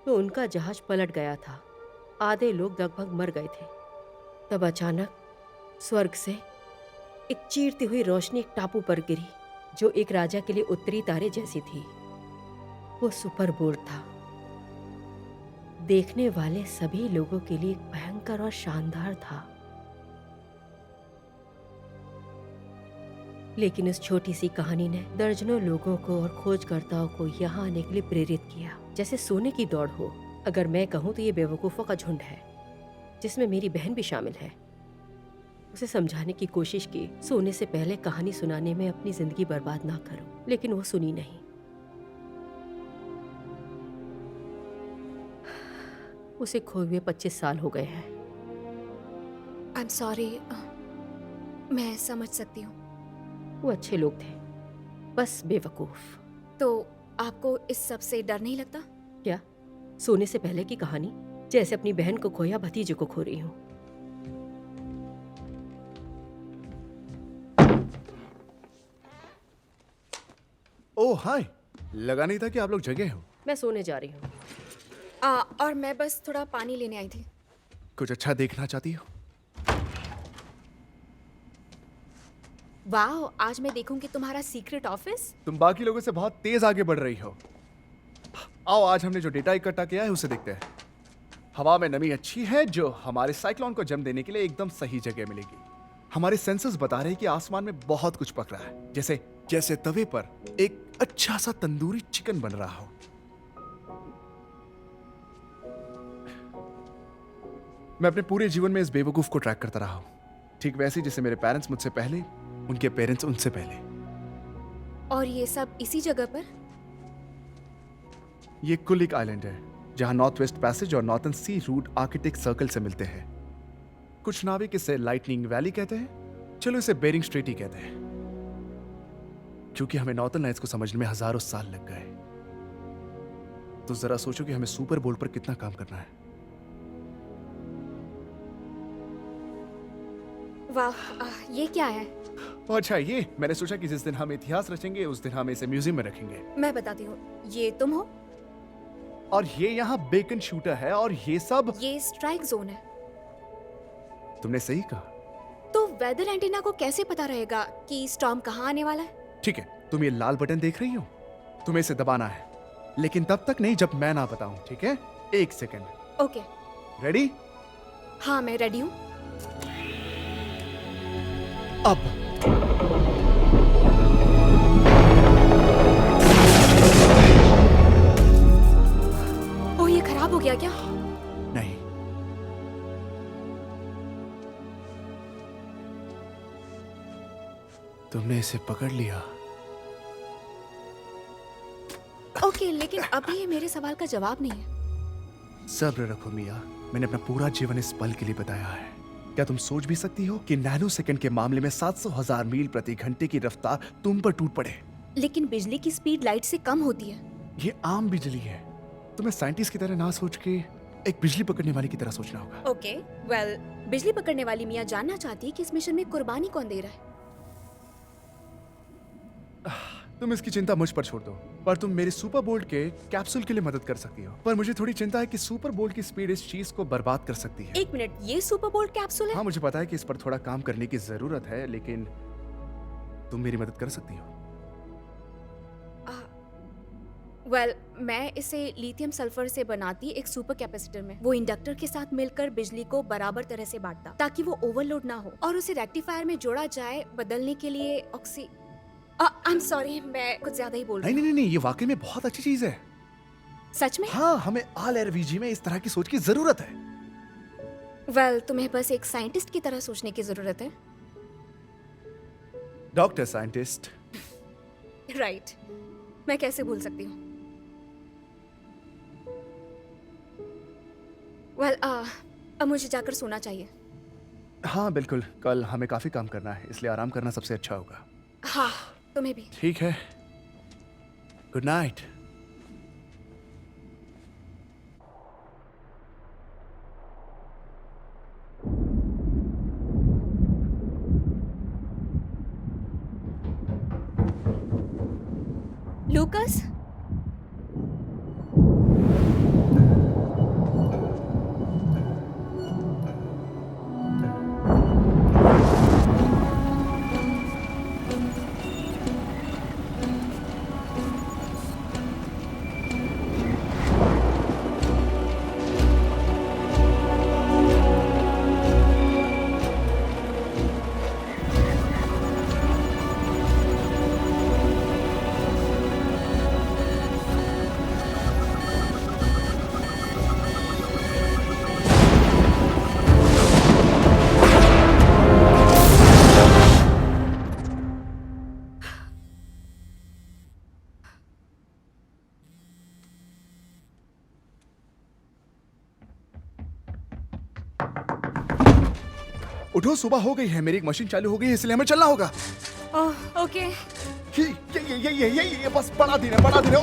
तो उनका जहाज पलट गया था। आधे लोग लगभग मर गए थे। तब अचानक स्वर्ग से एक चीरती हुई रोशनी एक टापू पर गिरी जो एक राजा के लिए उत्तरी तारे जैसी थी। वो सुपर बोल्ट था। देखने वाले सभी लोगों के लिए भयंकर और शानदार था। लेकिन इस छोटी सी कहानी ने दर्जनों लोगों को और खोजकर्ताओं को यहाँ आने के लिए प्रेरित किया, जैसे सोने की दौड़ हो। अगर मैं कहूँ तो ये बेवकूफ़ों का झुंड है, जिसमें मेरी बहन भी शामिल है। उसे समझाने की कोशिश की, सोने से पहले कहानी सुनाने में अपनी जिंदगी बर्बाद ना करो, लेकिन वो सुनी नहीं। उसे खोए हुए 25 साल हो गए हैं। आई एम सॉरी, मैं समझ सकती हूँ। वो अच्छे लोग थे, बस बेवकूफ। तो आपको इस सब से डर नहीं लगता? क्या? सोने से पहले की कहानी? जैसे अपनी बहन को खोया भतीजे को खो रही हूँ। ओह हाय, लगा नहीं था कि आप लोग जगे हो। मैं सोने जा रही हूँ। और मैं बस थोड़ा पानी लेने आई थी। कुछ अच्छा देखना चाहती हो? वाह, आज मैं देखूंगी तुम्हारा सीक्रेट ऑफिस। तुम बाकी लोगों से बहुत तेज आगे बढ़ रही हो। आओ, आज हमने जो डेटा इकट्ठा किया है उसे देखते हैं। हवा में नमी अच्छी है जो हमारे साइक्लोन को जन्म देने के लिए एकदम सही जगह मिलेगी। हमारे सेंसर्स बता रहे हैं कि आसमान में बहुत कुछ पक रहा है, जैसे जैसे तवे पर एक अच्छा सा तंदूरी चिकन बन रहा हो। मैं अपने पूरे जीवन में इस बेवकूफ को ट्रैक करता रहा हूं, ठीक वैसे जैसे मेरे पेरेंट्स मुझसे पहले, उनके पेरेंट्स उनसे पहले। और ये सब इसी जगह पर? ये कुलिक आइलैंड है। जहां नॉर्थ वेस्ट पैसेज और नॉर्थन सी रूट आर्किटिक सर्कल से मिलते हैं। कुछ नाविक इसे लाइटनिंग वैली कहते हैं, चलो इसे बेरिंग स्ट्रेट ही कहते हैं, क्योंकि हमें नॉर्थन लाइट्स को समझने में हजारों साल लग गए। तो जरा सोचो कि हमें सुपर बोल पर कितना काम करना है। वाह, ये क्या है? अच्छा, ये मैंने सोचा कि जिस दिन हम इतिहास रचेंगे उस दिन हम इसे म्यूजियम में रखेंगे। मैं बताती हूँ, ये तुम हो, और ये यहाँ बेकन शूटर है, और ये सब ये स्ट्राइक जोन है। तुमने सही कहा। तो वेदर एंटीना को कैसे पता रहेगा कि स्टॉर्म कहाँ आने वाला है? ठीक है, तुम ये लाल बटन देख रही हो, तुम्हें इसे दबाना है, लेकिन तब तक नहीं जब मैं ना बताऊं, ठीक है? 1 सेकंड। ओके। रेडी? हाँ, मैं रेडी हूँ। अब ओह, ये खराब हो गया क्या? नहीं, तुमने इसे पकड़ लिया। ओके, लेकिन अभी ये मेरे सवाल का जवाब नहीं है। सब्र रखो मिया, मैंने अपना पूरा जीवन इस पल के लिए बताया है। क्या तुम सोच भी सकती हो कि नैनो सेकंड के मामले में 700,000 मील प्रति घंटे की रफ्तार तुम पर टूट पड़े? लेकिन बिजली की स्पीड लाइट से कम होती है। ये आम बिजली है, तुम्हें साइंटिस्ट की तरह ना सोच के एक बिजली पकड़ने वाली की तरह सोचना होगा। ओके, वेल, बिजली पकड़ने वाली मियाँ जानना चाहती है कि इस मिशन में कुर्बानी कौन दे रहा है। तुम इसकी चिंता मुझ पर छोड़ दो, पर तुम मेरे सुपर बोल्ट के कैप्सूल के लिए मदद कर सकती हो। पर मुझे थोड़ी चिंता है कि सुपर बोल्ट की स्पीड इस चीज को बर्बाद कर सकती है। 1 मिनट, ये सुपर बोल्ट कैप्सूल है? हाँ, मुझे पता है कि इस पर थोड़ा काम करने की जरूरत है, लेकिन तुम मेरी मदद कर सकती हो। वेल, मैं इसे लिथियम सल्फर से बनाती एक सुपर कैपेसिटर में वो इंडक्टर के साथ मिलकर बिजली को बराबर तरह से बांटता ताकि वो ओवरलोड ना हो, और उसे रेक्टिफायर में जोड़ा जाए बदलने के लिए ऑक्सी। आई एम सॉरी, मैं कुछ ज्यादा ही बोल रही नहीं नहीं नहीं, ये वाकई में बहुत अच्छी चीज है। हूँ। सच में? हाँ, हमें ऑल एयर वीजी में इस तरह की सोच की जरूरत है। वेल, तुम्हें बस एक साइंटिस्ट की तरह सोचने की जरूरत है। Doctor scientist. राइट, मैं कैसे भूल सकती हूँ। वेल, अब मुझे जाकर सोना चाहिए। हाँ बिल्कुल, कल हमें काफी काम करना है, इसलिए आराम करना सबसे अच्छा होगा। हाँ, तुम्हें भी। ठीक है, गुड नाइट। लूकस, उठो, सुबह हो गई है, मेरी एक मशीन चालू हो गई है, इसलिए हमें चलना होगा। ओह, ओके। ये बस बड़ा दिन है, बड़ा दिन है।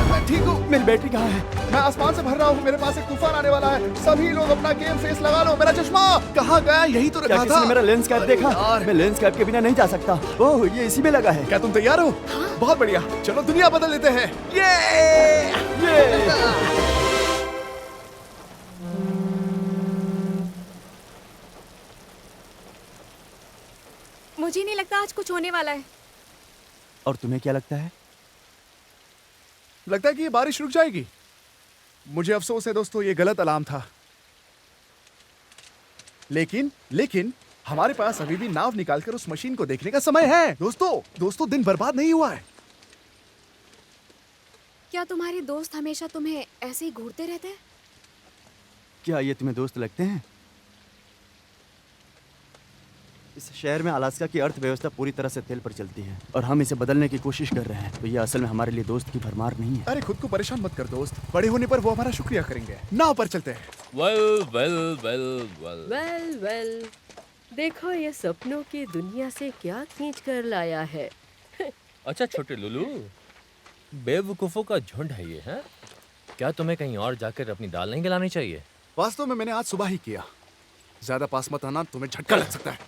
मैं ठीक हूँ। मेरी बैटरी कहाँ है? मैं आसमान से भर रहा हूँ, मेरे पास एक तूफान आने वाला है। सभी लोग अपना गेम फेस लगा लो। मेरा चश्मा कहाँ गया? यही तो क्या रखा किसी था। ने मेरा लेंस कैप देखा? यार। मैं लेंस कैप के बिना नहीं जा सकता। ओह, ये इसी में लगा है। क्या तुम तैयार हो? बहुत बढ़िया, चलो दुनिया बदल लेते हैं। मुझे नहीं लगता आज कुछ होने वाला है। और तुम्हें क्या लगता है? लगता है कि ये बारिश रुक जाएगी। मुझे अफसोस है दोस्तों, ये गलत अलार्म था। लेकिन हमारे पास अभी भी नाव निकालकर उस मशीन को देखने का समय है। दोस्तों दिन बर्बाद नहीं हुआ है। क्या तुम्हारे दोस्त हमेशा तुम्हें ऐसे ही घूरते रहते हैं? क्या ये तुम्हें दोस्त लगते हैं? इस शहर में अलास्का की अर्थव्यवस्था पूरी तरह से तेल पर चलती है और हम इसे बदलने की कोशिश कर रहे हैं, तो ये असल में हमारे लिए दोस्त की भरमार नहीं है। अरे खुद को परेशान मत कर दोस्त, बड़े होने पर वो हमारा शुक्रिया करेंगे। नाव पर चलते हैं। Well well well well well well, देखो ये सपनों की दुनिया से क्या खींच कर लाया है। अच्छा छोटे लुलू, बेवकूफों का झुंड है ये, है? क्या तुम्हें कहीं और जाकर अपनी दाल नहीं गलानी चाहिए? वास्तव में मैंने आज सुबह ही किया। ज्यादा पास मत आना, तुम्हें झटका लग सकता है।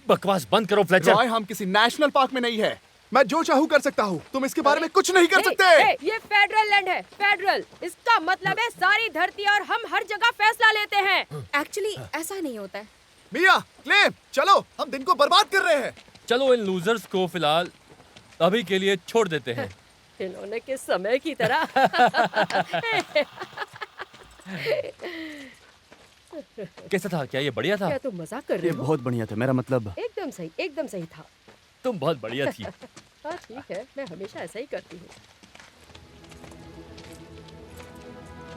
बकवास बंद करो फ्लेचर। रॉय, हम किसी नेशनल पार्क में नहीं है। मैं जो चाहूँ कर सकता हूँ, तुम इसके बारे में कुछ नहीं कर सकते। ये फेडरल लैंड है, फेडरल। इसका मतलब है सारी धरती और हम हर जगह फैसला लेते हैं। एक्चुअली ऐसा नहीं होता है। मिया, क्लेम, चलो, हम दिन को बर्बाद कर रहे हैं। चलो इन लूजर्स को फिलहाल अभी के लिए छोड़ देते हैं। इन्होंने के समय की तरह। कैसा था? क्या ये बढ़िया था? क्या तुम मजाक कर रहे ये हो? बहुत बढ़िया था, मेरा मतलब। एकदम सही था। तुम बहुत बढ़िया थी। हाँ ठीक है, मैं हमेशा ऐसा ही करती हूँ।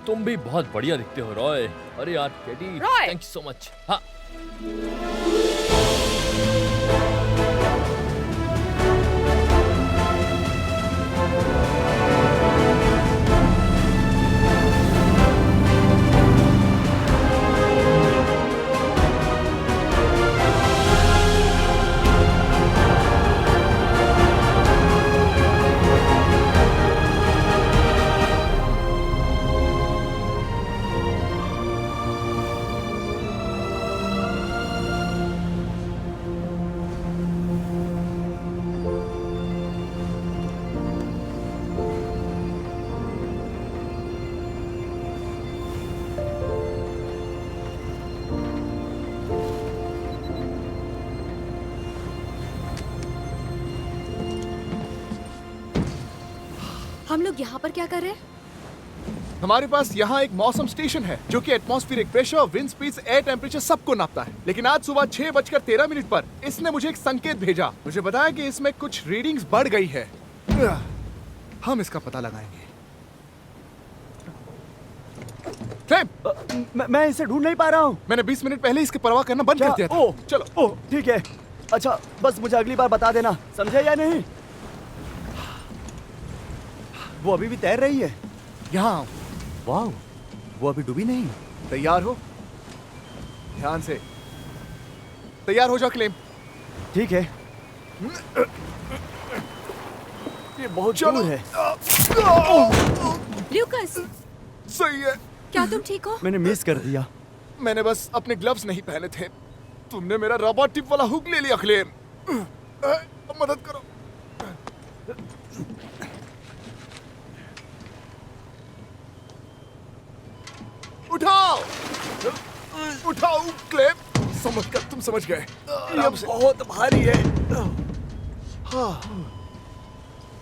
तुम भी बहुत बढ़िया दिखते हो रॉय। अरे यार teddy, Roy! Thank you so much. हाँ हम लोग यहाँ पर क्या कर रहे हैं? हमारे पास यहाँ एक मौसम स्टेशन है जो कि atmospheric pressure, wind speeds, air temperature सबको नापता है। लेकिन आज सुबह 6:13 पर इसने मुझे एक संकेत भेजा। मुझे बताया कि इसमें कुछ रीडिंग्स बढ़ गई है। हम इसका पता लगाएंगे। क्लेम, मैं इसे ढूंढ नहीं पा रहा हूँ। मैंने 20 मिनट पहले इसकी परवाह करना बंद कर दिया था। ओह, चलो। ओह, ठीक है। अच्छा, बस मुझे अगली बार बता देना, समझे या नहीं? वो अभी भी तैर रही है। यहाँ वाह, वो अभी डूबी नहीं। तैयार हो? ध्यान से। तैयार हो जाओ क्लेम। ठीक है। ये बहुत दूर है। ल्यूकस, सही है। क्या तुम ठीक हो? मैंने मिस कर दिया। मैंने बस अपने ग्लव्स नहीं पहने थे। तुमने मेरा रबर टिप वाला हुक ले लिया क्लेम। मदद करो। उठाओ, उठाओ क्लेम। समझ कर, तुम समझ गए। ये बहुत भारी है।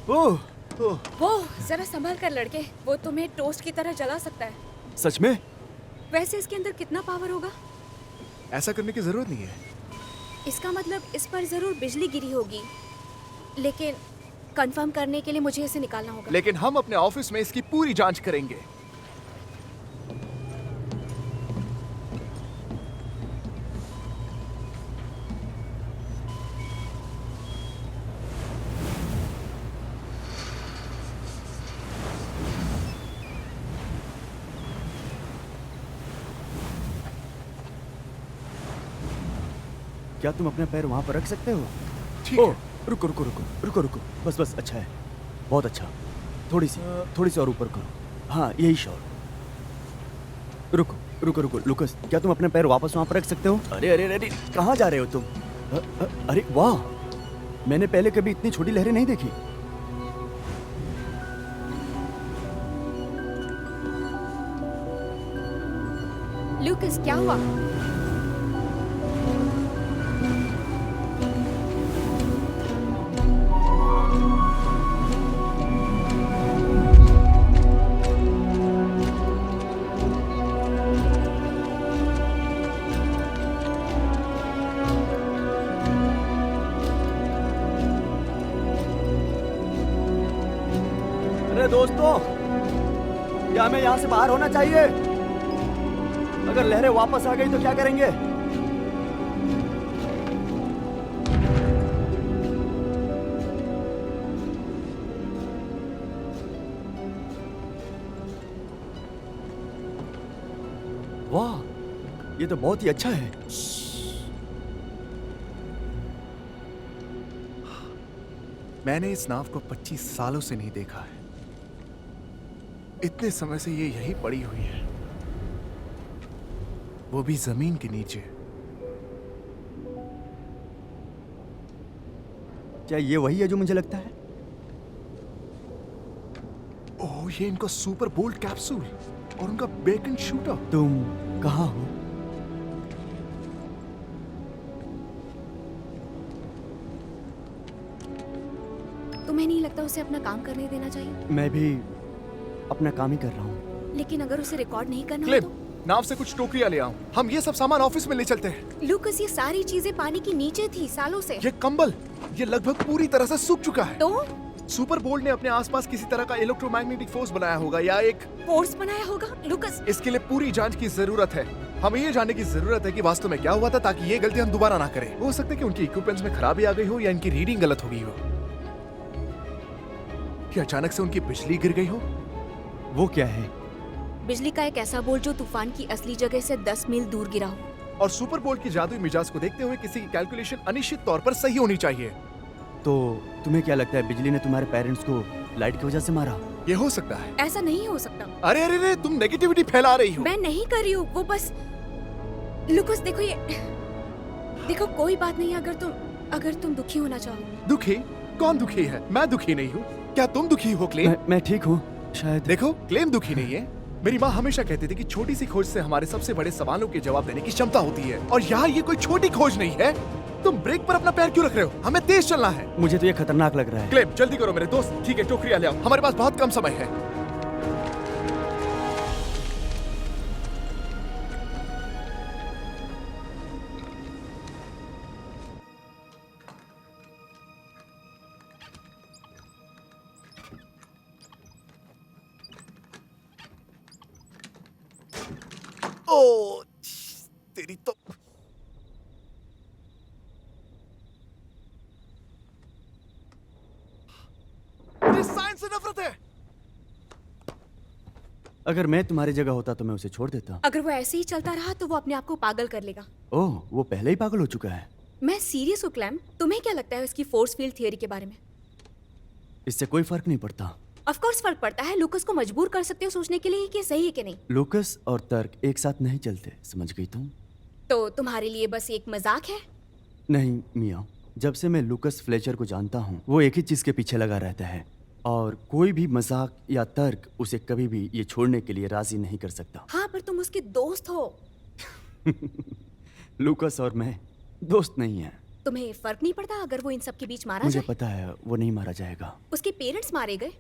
ओह, वो जरा संभल कर लड़के, वो तुम्हें टोस्ट की तरह जला सकता है। सच में? वैसे इसके अंदर कितना पावर होगा? ऐसा करने की जरूरत नहीं है। इसका मतलब इस पर जरूर बिजली गिरी होगी, लेकिन कंफर्म करने के लिए मुझे इसे निकालना होगा। लेकिन हम अपने ऑफिस में इसकी पूरी जांच करेंगे। क्या तुम अपना पैर वहां पर रख सकते हो? ठीक ओह, है। रुको रुको रुको रुको रुको, बस बस, अच्छा है, बहुत अच्छा। थोड़ी सी और ऊपर करो। हाँ, यही शॉट। रुको रुको रुको, लुकस, क्या तुम अपने पैर वापस वहां पर रख सकते हो? अरे अरे अरे, कहाँ जा रहे हो तुम? अरे वाह, मैंने पहले कभी इतनी छोटी लहरें नहीं देखी। लूकस, क्या हुआ? अरे दोस्तों, क्या हमें यहाँ से बाहर होना चाहिए? अगर लहरें वापस आ गई तो क्या करेंगे? वाह, ये तो बहुत ही अच्छा है। मैंने इस नाव को 25 सालों से नहीं देखा है। इतने समय से ये यही पड़ी हुई है, वो भी जमीन के नीचे। क्या ये वही है जो मुझे लगता है? ओह, ये इनका सुपर बोल्ट कैप्सूल और उनका बेकन शूटर। तुम कहाँ हो? तुम्हें नहीं लगता उसे अपना काम करने देना चाहिए? मैं भी अपना काम ही कर रहा हूँ। लेकिन अगर उसे रिकॉर्ड नहीं करना हो क्लेम, तो? नाव से कुछ टोकरियां ले आओ, हम ये सब सामान ऑफिस में ले चलते हैं। लूकस, ये सारी चीजें पानी के नीचे थी सालों से। ये कंबल, ये लगभग पूरी तरह से सूख चुका है। तो सुपर बोल्ट ने अपने आसपास किसी तरह का इलेक्ट्रोमैग्नेटिक फोर्स बनाया होगा या एक फोर्स बनाया होगा। लूकस, इसके लिए पूरी जांच की जरूरत है। हमें ये जानने की जरूरत है कि वास्तव में क्या हुआ था, ताकि ये गलती हम दोबारा ना करें। हो सकता है कि उनकी इक्विपमेंट्स में खराबी आ गई हो या इनकी रीडिंग गलत हो गई हो, कि अचानक से उनकी बिजली गिर गई हो। वो क्या है? बिजली का एक ऐसा बोल्ट जो तूफान की असली जगह से 10 मील दूर गिरा हो। और सुपर बोल्ट की जादुई मिजाज को देखते हुए किसी की कैलकुलेशन अनिश्चित तौर पर सही होनी चाहिए। तो तुम्हें क्या लगता है बिजली ने तुम्हारे पेरेंट्स को लाइट की वजह से मारा? ये हो सकता है। ऐसा नहीं हो सकता। अरे अरे अरे, तुम नेगेटिविटी फैला रही हो। मैं नहीं कर रही हूँ, वो बस। लूकस, देखो ये, देखो कोई बात नहीं, अगर तुम दुखी होना चाहो। दुखी? कौन दुखी है? मैं दुखी नहीं हूँ। क्या तुम दुखी हो क्लेम? मैं ठीक हूँ शायद। देखो, क्लेम दुखी नहीं है। मेरी माँ हमेशा कहती थी कि छोटी सी खोज से हमारे सबसे बड़े सवालों के जवाब देने की क्षमता होती है, और यहाँ ये कोई छोटी खोज नहीं है। तुम ब्रेक पर अपना पैर क्यों रख रहे हो? हमें तेज चलना है। मुझे तो ये खतरनाक लग रहा है। क्लेम, जल्दी करो मेरे दोस्त। ठीक है, टोकरियां ले आओ, हमारे पास बहुत कम समय है। ओ, तेरी तो मुझे साइंस से नफरत है। अगर मैं तुम्हारी जगह होता तो मैं उसे छोड़ देता। अगर वो ऐसे ही चलता रहा तो वो अपने आप को पागल कर लेगा। ओह, वो पहले ही पागल हो चुका है। मैं सीरियस हूँ क्लैम। तुम्हें क्या लगता है उसकी फोर्स फील्ड थियरी के बारे में? इससे कोई फर्क नहीं पड़ता। ऑफ कोर्स फर्क पड़ता है। लूकस को मजबूर कर सकते हो सोचने के लिए कि सही है कि नहीं। लूकस और तर्क एक साथ नहीं चलते, समझ गई तुम? तो तुम्हारे लिए बस एक मजाक है? नहीं मियाँ, जब से मैं लूकस फ्लेचर को जानता हूँ वो एक ही चीज के पीछे लगा रहता है, और कोई भी मजाक या तर्क उसे कभी भी ये छोड़ने के लिए राजी नहीं कर सकता। हाँ, पर तुम उसके दोस्त हो। लूकस और मैं दोस्त नहीं हैं। तुम्हें फर्क नहीं पड़ता अगर वो इन सब के बीच मारा मुझे जाए? पता है वो नहीं मारा जाएगा। उसके पेरेंट्स मारे गए।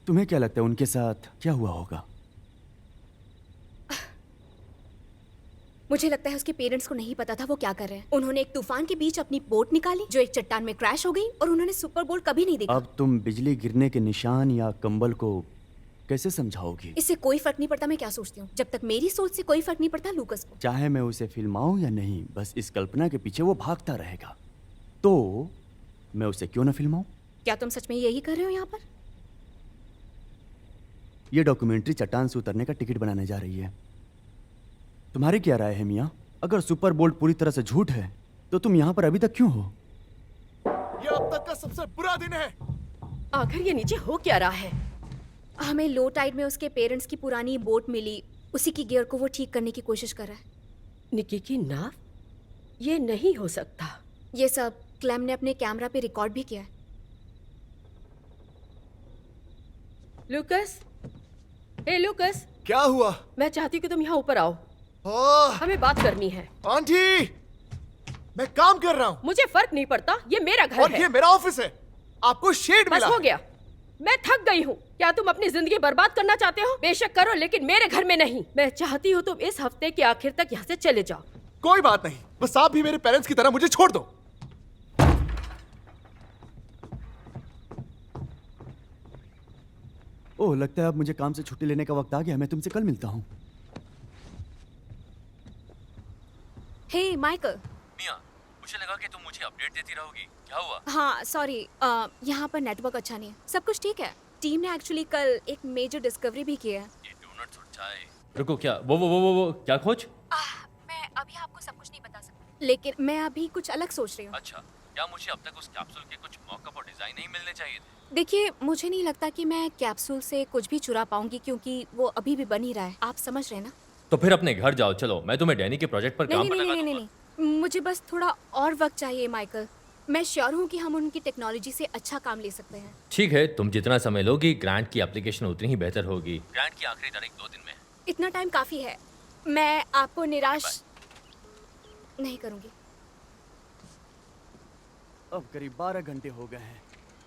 तुम्हें क्या लगता है उनके साथ क्या हुआ होगा? मुझे लगता है उसके पेरेंट्स को नहीं पता था वो क्या कर रहे हैं। उन्होंने एक तूफान के बीच अपनी बोट निकाली जो एक चट्टान में क्रैश हो गई, और उन्होंने सुपर बोल्ट कभी नहीं देखा। अब तुम बिजली गिरने के निशान या कंबल को कैसे समझाओगी? इससे कोई फर्क नहीं पड़ता मैं क्या सोचती हूँ। जब तक मेरी सोच से कोई फर्क नहीं पड़ता लूकस को। चाहे मैं उसे फिल्माऊं या नहीं, बस इस कल्पना के पीछे वो भागता रहेगा। तो मैं उसे क्यों ना फिल्माऊं? क्या तुम सच में यही कर रहे हो यहाँ पर? ये डॉक्यूमेंट्री चट्टान से उतरने का टिकट बनाने जा रही है। तुम्हारी क्या राय है मियाँ? अगर सुपर बोल्ट पूरी तरह से झूठ है तो तुम यहाँ पर अभी तक क्यों हो? ये अब तक का सबसे बुरा दिन है। आखिर ये नीचे हो क्या रहा है? हमें लो टाइड में उसके पेरेंट्स की पुरानी बोट मिली। उसी की गियर को वो ठीक करने की कोशिश कर रहा है। निकी की नाव? ये नहीं हो सकता। ये सब क्लैम ने अपने कैमरा पे रिकॉर्ड भी किया है। लूकस, ए लूकस, क्या हुआ? मैं चाहती हूँ कि तुम यहाँ ऊपर आओ। ओह, हमें बात करनी है। आंटी, मैं काम कर रहा हूँ। मुझे फर्क नहीं पड़ता, ये मेरा घर और है। ये मेरा ऑफिस है। आपको शेड बस मिला। हो गया। मैं थक गई हूँ। क्या तुम अपनी जिंदगी बर्बाद करना चाहते हो? बेशक करो, लेकिन मेरे घर में नहीं। मैं चाहती हूँ तुम इस हफ्ते के आखिर तक यहाँ से चले जाओ। कोई बात नहीं, बस आप भी मेरे पेरेंट्स की तरह मुझे छोड़ दो। ओह, लगता है अब मुझे काम से छुट्टी लेने का वक्त आ गया। मैं तुमसे कल मिलता हूँ। हे माइकल। मिया, मुझे लगा कि तुम मुझे अपडेट देती रहोगी। क्या हुआ? हाँ सॉरी, यहाँ पर नेटवर्क अच्छा नहीं है। सब कुछ ठीक है। टीम ने एक्चुअली कल एक मेजर डिस्कवरी भी की है। ये डोनट्स और चाय। रुको, क्या वो क्या खोज? मैं अभी आपको सब कुछ नहीं बता सकती, लेकिन मैं अभी कुछ अलग सोच रही हूँ। अच्छा, क्या मुझे अब तक उस कैप्सूल के कुछ मॉकअप और डिजाइन नहीं मिलने चाहिए थे? देखिए, मुझे नहीं लगता कि मैं कैप्सूल से कुछ भी चुरा पाऊंगी, क्योंकि वो अभी भी बन ही रहा है। आप समझ रहे हैं ना? तो फिर अपने घर जाओ, चलो मैं तुम्हें डैनी के प्रोजेक्ट पर काम नहीं पर नहीं लगा नहीं नहीं दूंगा। नहीं, मुझे बस थोड़ा और वक्त चाहिए माइकल। मैं श्योर हूँ कि हम उनकी टेक्नोलॉजी से अच्छा काम ले सकते हैं। ठीक है, तुम जितना समय लोगी ग्रांट की एप्लीकेशन उतनी ही बेहतर होगी। ग्रांट की आखिरी तारीख 2 दिन में है। इतना टाइम काफी है। मैं आपको निराश नहीं करूंगी। अब करीब 12 घंटे हो गए हैं,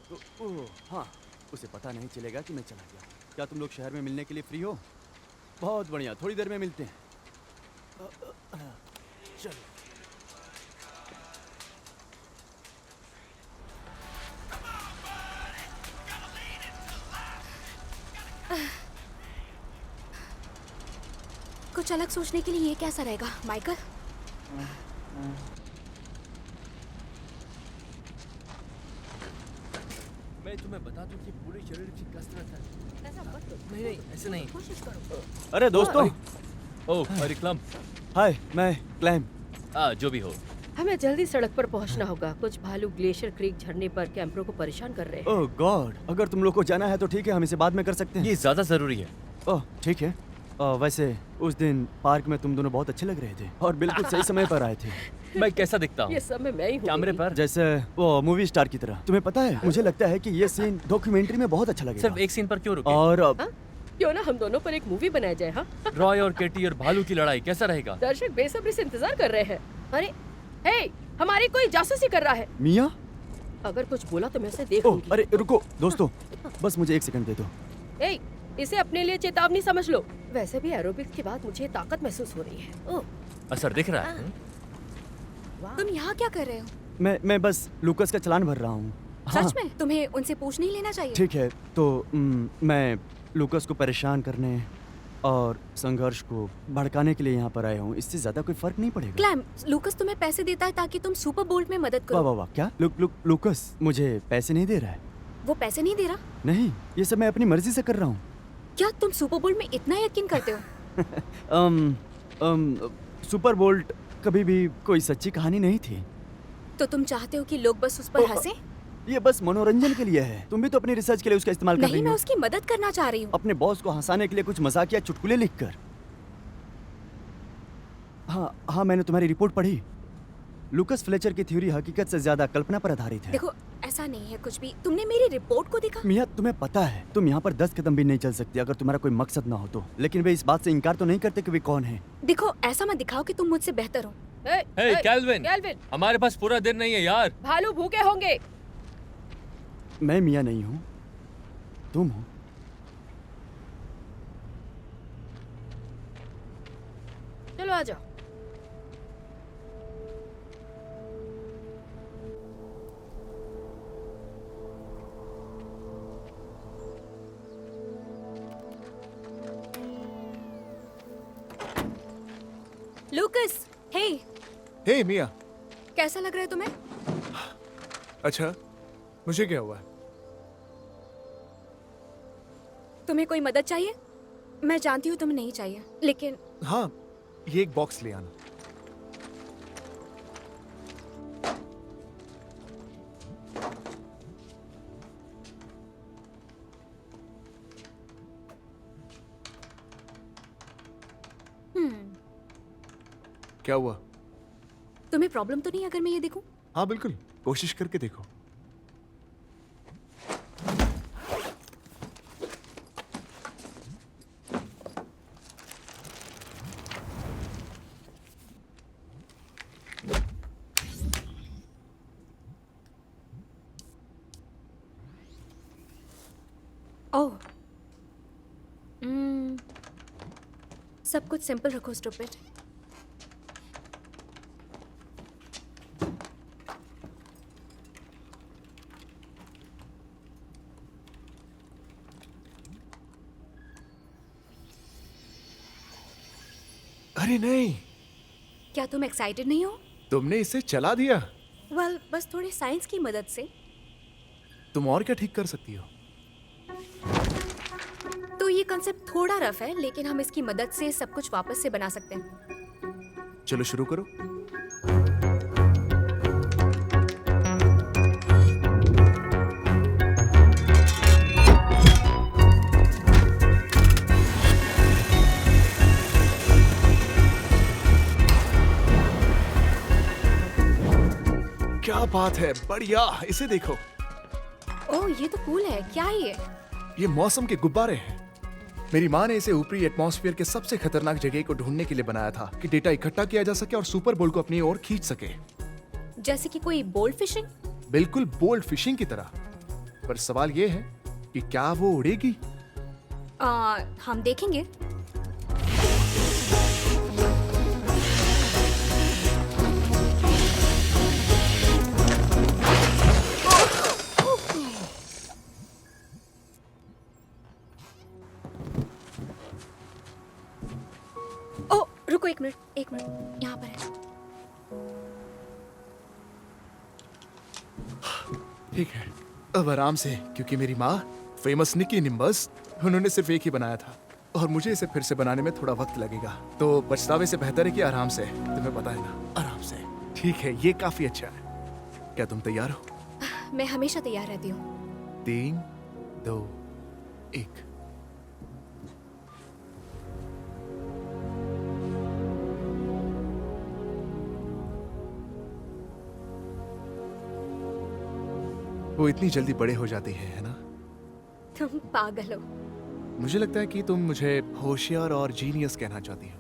तो ओह हाँ, उसे पता नहीं चलेगा कि मैं चला गया। क्या तुम लोग शहर में मिलने के लिए फ्री हो? बहुत बढ़िया, थोड़ी देर में मिलते हैं। चलो। कुछ अलग सोचने के लिए ये कैसा रहेगा माइकल? मैं तुम्हें बता दूं कि पूरे शरीर की कसरत है। ऐसा मत करो। नहीं, ऐसे नहीं। कोशिश करो। अरे दोस्तों, ओह, अरे क्लम। हाय, मैं क्लैम। जो भी हो। हमें जल्दी सड़क पर पहुंचना होगा। कुछ भालू ग्लेशियर क्रीक झरने पर कैंपरों को परेशान कर रहे हैं। ओह गॉड, अगर तुम लोग को जाना है तो ठीक है, हम इसे बाद में कर सकते हैं। ये ज्यादा जरूरी है। ओह ठीक है। वैसे उस दिन पार्क में तुम दोनों बहुत अच्छे लग रहे थे और बिल्कुल सही समय पर आए थे। मैं कैसा दिखता हूँ? ये सब मैं ही हूँ। कैमरे पर जैसे वो मूवी स्टार की तरह। तुम्हें पता है, मुझे लगता है कि ये सीन डॉक्यूमेंट्री में बहुत अच्छा लगेगा। सिर्फ एक सीन पर क्यों रुके? और हाँ? क्यों ना हम दोनों पर एक मूवी बनाया जाए? हाँ, रॉय और केटी और भालू की लड़ाई कैसा रहेगा? दर्शक बेसब्री से इंतजार कर रहे हैं। अरे हे, हमारी कोई जासूसी कर रहा है। मिया, अगर कुछ बोला तो मैं उसे ओह देखूंगी। अरे रुको दोस्तों, बस मुझे 1 सेकंड दे दो। ए, इसे अपने लिए चेतावनी समझ लो। वैसे भी एरोबिक्स के बाद मुझे ताकत महसूस हो रही है। ओह, असर दिख रहा है? वाह। तुम यहाँ क्या कर रहे हो? मैं बस लूकस का चालान भर रहा हूँ। हाँ, सच में तुम्हें उनसे पूछ नहीं लेना चाहिए? ठीक है, तो मैं लूकस को परेशान करने और संघर्ष को भड़काने के लिए यहाँ पर आया हूँ। इससे ज्यादा कोई फर्क नहीं पड़ेगा। क्लैम, लूकस तुम्हें पैसे देता है ताकि तुम सुपर बोल्ट में मदद वाह करो। वाह वाह, क्या लूकस मुझे पैसे नहीं दे रहा है? वो पैसे नहीं दे रहा? नहीं, ये सब मैं अपनी मर्जी से कर रहा हूँ। क्या तुम सुपर बोल्ट में इतना यकीन करते हो? सुपर बोल्ट कभी भी कोई सच्ची कहानी नहीं थी। तो तुम चाहते हो कि लोग बस उस पर हंसे? ये बस मनोरंजन के लिए है। तुम भी तो अपनी रिसर्च के लिए उसका इस्तेमाल कर रही नहीं, मैं हो। उसकी मदद करना चाह रही हूँ। अपने बॉस को हंसाने के लिए कुछ मजाकिया चुटकुले लिखकर। हाँ, मैंने तुम्हारी रिपोर्ट पढ़ी। लूकस फ्लेचर की थ्योरी हकीकत से ज्यादा कल्पना पर आधारित है। देखो, ऐसा नहीं है कुछ भी। तुमने मेरी रिपोर्ट को देखा? मिया, तुम्हें पता है तुम यहाँ पर 10 कदम भी नहीं चल सकती अगर तुम्हारा कोई मकसद ना हो तो। लेकिन वे इस बात से इनकार तो नहीं करते कि वे कौन है। देखो, ऐसा मत दिखाओ कि तुम मुझसे बेहतर हो। ए, हे कैल्विन, कैल्विन, हमारे पास पूरा दिन नहीं है यार। भालू भूखे होंगे। मैं मिया नहीं हूँ, तुम हो। चलो आ जाओ। लूकस, हे, हे मिया। कैसा लग रहा है तुम्हें? अच्छा, मुझे क्या हुआ? तुम्हें कोई मदद चाहिए? मैं जानती हूँ तुम्हें नहीं चाहिए, लेकिन हाँ, ये एक बॉक्स ले आना। क्या हुआ? तुम्हें प्रॉब्लम तो नहीं अगर मैं ये देखूं? हाँ बिल्कुल, कोशिश करके देखो। ओह, सब कुछ सिंपल रखो स्टूपिड। अरे नहीं, क्या तुम एक्साइटेड नहीं हो? तुमने इसे चला दिया। वेल, बस थोड़े साइंस की मदद से। तुम और क्या ठीक कर सकती हो? तो ये ये कंसेप्ट थोड़ा रफ है, लेकिन हम इसकी मदद से सब कुछ वापस से बना सकते हैं। चलो शुरू करो। क्या बात है, बढ़िया। इसे देखो, ओह ये तो कूल है। क्या है ये मौसम के गुब्बारे हैं। मेरी माँ ने इसे ऊपरी एटमॉस्फेयर के सबसे खतरनाक जगह को ढूंढने के लिए बनाया था कि डेटा इकट्ठा किया जा सके और सुपर बोल को अपनी ओर खींच सके। जैसे कि कोई बोल्ड फिशिंग? बिल्कुल बोल्ड फिशिंग की तरह। पर सवाल ये है कि क्या वो उड़ेगी? हम देखेंगे। ओ रुको, एक मिनट यहाँ पर है। ठीक है, अब आराम से, क्योंकि मेरी माँ फेमस निकी निम्बस, उन्होंने सिर्फ एक ही बनाया था और मुझे इसे फिर से बनाने में थोड़ा वक्त लगेगा। तो पछतावे से बेहतर है कि आराम से, तुम्हें पता है ना, आराम से। ठीक है, ये काफी अच्छा है। क्या तुम तैयार हो? मैं हमेशा तैयार रहती हूँ। 3, 2, 1। वो इतनी जल्दी बड़े हो जाते हैं, है ना? तुम पागल हो। मुझे लगता है कि तुम मुझे होशियार और जीनियस कहना चाहती हो।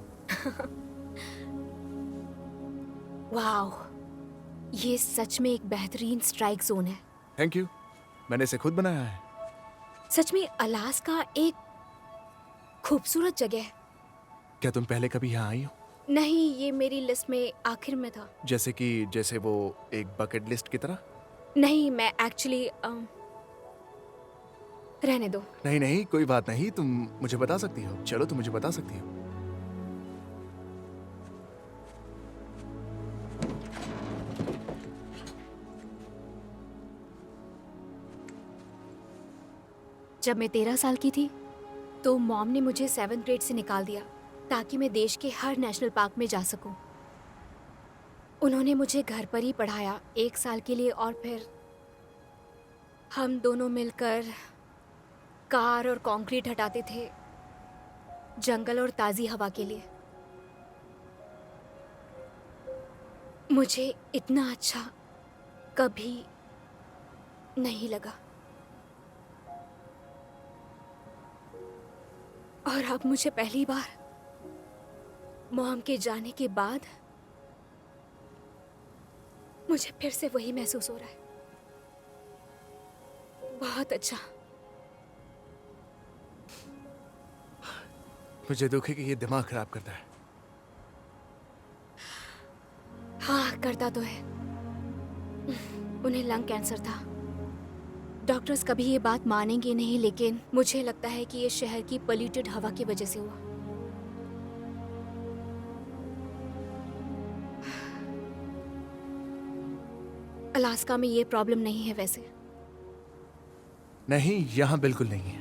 वाओ, ये सच में एक बेहतरीन स्ट्राइक जोन है। थैंक यू, मैंने इसे खुद बनाया है। सच में अलास्का एक खूबसूरत जगह है। क्या तुम पहले कभी यहाँ आई हो? नहीं, ये मेरी लिस्ट में आखिर में था। जैसे वो एक बकेट लिस्ट की तरह? नहीं, मैं एक्चुअली रहने दो। नहीं नहीं, कोई बात नहीं, तुम मुझे बता सकती हो। चलो, तुम मुझे बता सकती हो। जब मैं 13 साल की थी तो मॉम ने मुझे 7th ग्रेड से निकाल दिया ताकि मैं देश के हर नेशनल पार्क में जा सकूं। उन्होंने मुझे घर पर ही पढ़ाया 1 साल के लिए और फिर हम दोनों मिलकर कार और कंक्रीट हटाते थे जंगल और ताज़ी हवा के लिए। मुझे इतना अच्छा कभी नहीं लगा और अब मुझे पहली बार मॉम के जाने के बाद मुझे फिर से वही महसूस हो रहा है। बहुत अच्छा। मुझे दुख है कि ये दिमाग खराब करता है। हाँ, करता तो है। उन्हें लंग कैंसर था। डॉक्टर्स कभी ये बात मानेंगे नहीं, लेकिन मुझे लगता है कि ये शहर की पोल्यूटेड हवा की वजह से हुआ। अलास्का में ये प्रॉब्लम नहीं है वैसे। नहीं, यहाँ बिल्कुल नहीं है।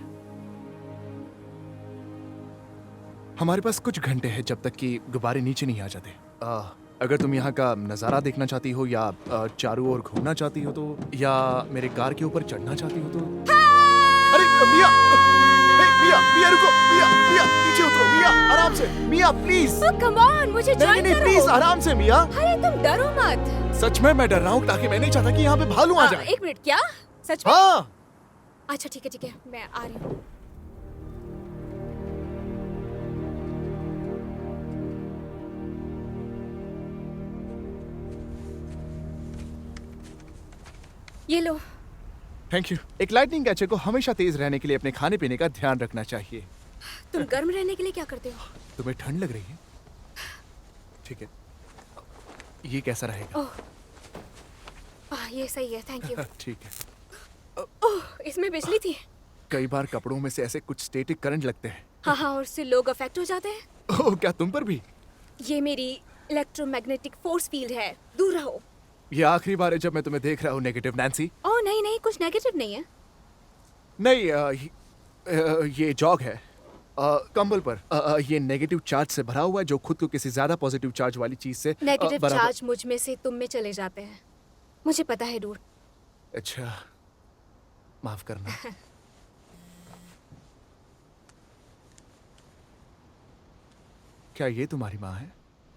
हमारे पास कुछ घंटे हैं जब तक कि गुब्बारे नीचे नहीं आ जाते। अगर तुम यहाँ का नज़ारा देखना चाहती हो या चारों ओर घूमना चाहती हो तो, या मेरे कार के ऊपर चढ़ना चाहती हो तो। अरे मिया, मिया रुको, मिया नीचे उतरो, मिया आराम से, मिया प्लीज। कम ऑन, मुझे ज्वाइन नहीं करो। प्लीज, आराम से मिया। अरे तुम डरो मत। सच में मैं डर रहा हूँ ताकि मैं नहीं चाहता कि यहाँ पे भालू आ जाए। 1 मिनट, क्या सच में? हाँ। अच्छा ठीक है, मैं आ रही हूँ। ये लो। Thank you. एक लाइटनिंग कैचर को हमेशा तेज रहने के लिए अपने खाने पीने का ध्यान रखना चाहिए। तुम गर्म रहने के लिए क्या करते हो? तुम्हें ठंड लग रही है? ठीक है, ये कैसा रहेगा? ओह, ये सही है, थैंक यू। ठीक है। ओह, इसमें बिजली थी। कई बार कपड़ों में से ऐसे कुछ स्टैटिक करंट लगते हैं। हाँ, और उससे लोग अफेक्ट हो जाते हैं। ओह, क्या तुम पर भी? ये मेरी इलेक्ट्रोमैग्नेटिक फोर्स फील्ड है, दूर रहो। ये आखिरी बार है जब मैं तुम्हें देख रहा हूँ नेगेटिव नैंसी। ओह नहीं, कुछ नेगेटिव नहीं है। नहीं, ये जॉग है। कंबल पर ये नेगेटिव चार्ज से भरा हुआ है जो खुद को किसी ज्यादा पॉजिटिव चार्ज वाली चीज से नेगेटिव बराबर- चार्ज मुझ में से तुम में चले जाते हैं। मुझे पता है डूड। अच्छा, माफ करना। क्या ये तुम्हारी माँ है?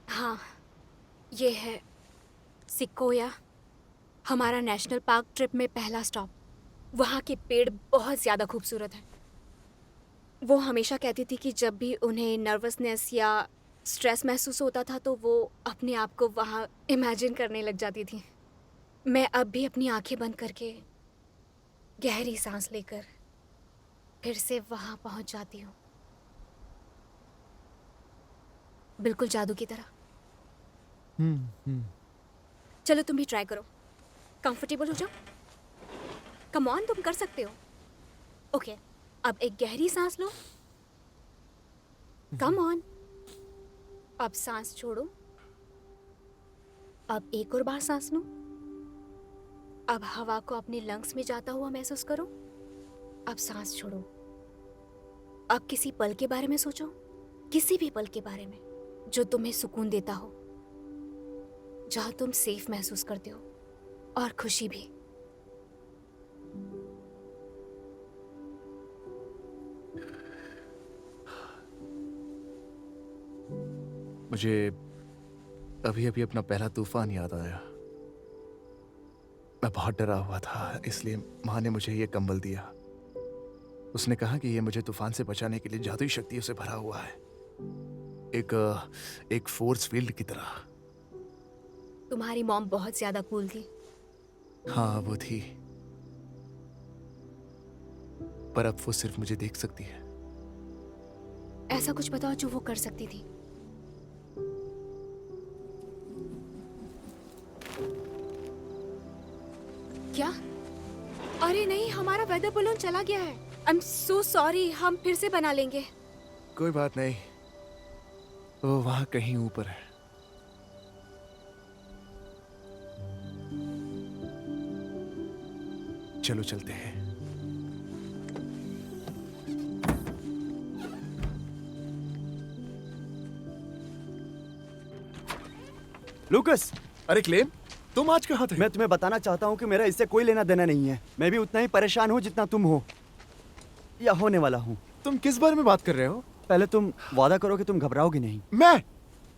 हाँ, ये है सिकोया, हमारा नेशनल पार्क ट्रिप में पहला स्टॉप। वहाँ के पेड़ बहुत ज़्यादा खूबसूरत हैं। वो हमेशा कहती थी कि जब भी उन्हें नर्वसनेस या स्ट्रेस महसूस होता था तो वो अपने आप को वहाँ इमेजिन करने लग जाती थी। मैं अब भी अपनी आंखें बंद करके गहरी सांस लेकर फिर से वहाँ पहुँच जाती हूँ, बिल्कुल जादू की तरह। चलो तुम भी ट्राई करो, कंफर्टेबल हो जाओ। कम ऑन, तुम कर सकते हो। ओके, अब एक गहरी सांस लो। कम ऑन, अब सांस छोड़ो। अब एक और बार सांस लो। अब हवा को अपने लंग्स में जाता हुआ महसूस करो। अब सांस छोड़ो। अब किसी पल के बारे में सोचो, किसी भी पल के बारे में जो तुम्हें सुकून देता हो, जहां तुम सेफ महसूस करते हो और खुशी भी। मुझे अभी अभी अपना पहला तूफान याद आया। मैं बहुत डरा हुआ था, इसलिए माँ ने मुझे ये कंबल दिया। उसने कहा कि ये मुझे तूफान से बचाने के लिए जादुई शक्तियों से भरा हुआ है, एक फोर्स फील्ड की तरह। तुम्हारी मॉम बहुत ज्यादा कूल थी। हाँ, वो थी, पर अब वो सिर्फ मुझे देख सकती है। ऐसा कुछ बताओ जो वो कर सकती थी। क्या? अरे नहीं, हमारा वेदर बलून चला गया है। आई एम सो सॉरी, हम फिर से बना लेंगे। कोई बात नहीं, वो वहां कहीं ऊपर है। चलो चलते हैं। लूकस, अरे क्लेम, तुम आज कहाँ थे? मैं तुम्हें बताना चाहता हूँ कि मेरा इससे कोई लेना देना नहीं है। मैं भी उतना ही परेशान हूँ जितना तुम हो या होने वाला हूँ। तुम किस बारे में बात कर रहे हो? पहले तुम वादा करो कि तुम घबराओगे नहीं। मैं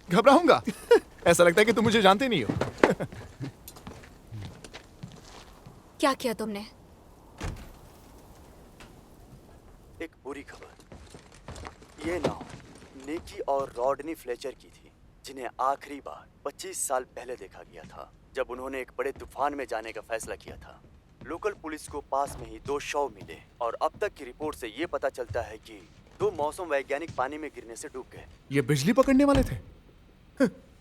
घबराऊंगा? ऐसा लगता है कि तुम मुझे जानते नहीं हो। क्या किया तुमने? एक बुरी खबर। ये नाव निकी और रॉडनी फ्लेचर की थी, जिन्हें आखिरी बार 25 साल पहले देखा गया था, जब उन्होंने एक बड़े तूफान में जाने का फैसला किया था। लोकल पुलिस को पास में ही 2 शव मिले और अब तक की रिपोर्ट से ये पता चलता है कि 2 मौसम वैज्ञानिक पानी में गिरने से डूब गए। ये बिजली पकड़ने वाले थे?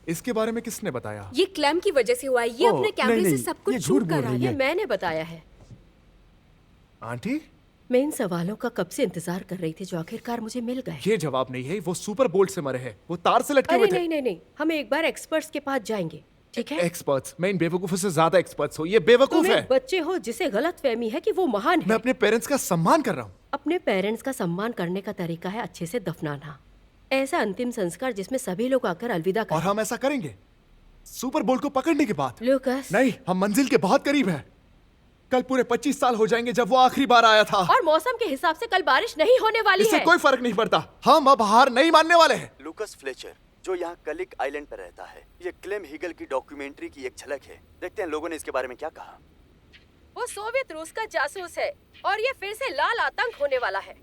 इसके बारे में किसने बताया? ये क्लैम की वजह से हुआ है। ये ओह, अपने कैमरे नहीं, से नहीं, सब ये कुछ झूठ शूट बोल कर रहा रही है। ये मैंने बताया है। आंटी, मैं इन सवालों का कब से इंतजार कर रही थी जो आखिरकार मुझे मिल गए। ये जवाब नहीं है। वो सुपर बोल्ट से मरे हैं। वो तार से लटके अरे हुए थे। नहीं नहीं नहीं, हम एक बार एक्सपर्ट्स के पास जाएंगे, ठीक है? एक्सपर्ट्स? मैं इन बेवकूफों से ज्यादा एक्सपर्ट्स हो। ये बेवकूफ तुम है। एक बच्चे हो जिसे गलत फहमी है कि वो महान मैं है। अपने पेरेंट्स का सम्मान कर रहा हूँ। अपने पेरेंट्स का सम्मान करने का तरीका है अच्छे से दफनाना। ऐसा अंतिम संस्कार जिसमें सभी लोग आकर अलविदा और करें। हम ऐसा करेंगे सुपर बोल्ट को पकड़ने के बाद। लूकस, नहीं, हम मंजिल के बहुत करीब हैं। कल पूरे 25 साल हो जाएंगे जब वो आखिरी बार आया था। और मौसम के हिसाब से कल बारिश नहीं होने वाली इससे है। कोई फर्क नहीं पड़ता। हम अब हार नहीं मानने वाले हैं। लूकस फ्लेचर, जो यहाँ कलिक आइलैंड पर रहता है, ये क्लेम हीगल की डॉक्यूमेंट्री की एक झलक है। देखते हैं लोगों ने इसके बारे में क्या कहा। वो सोवियत रूस का जासूस है और ये फिर से लाल आतंक होने वाला है।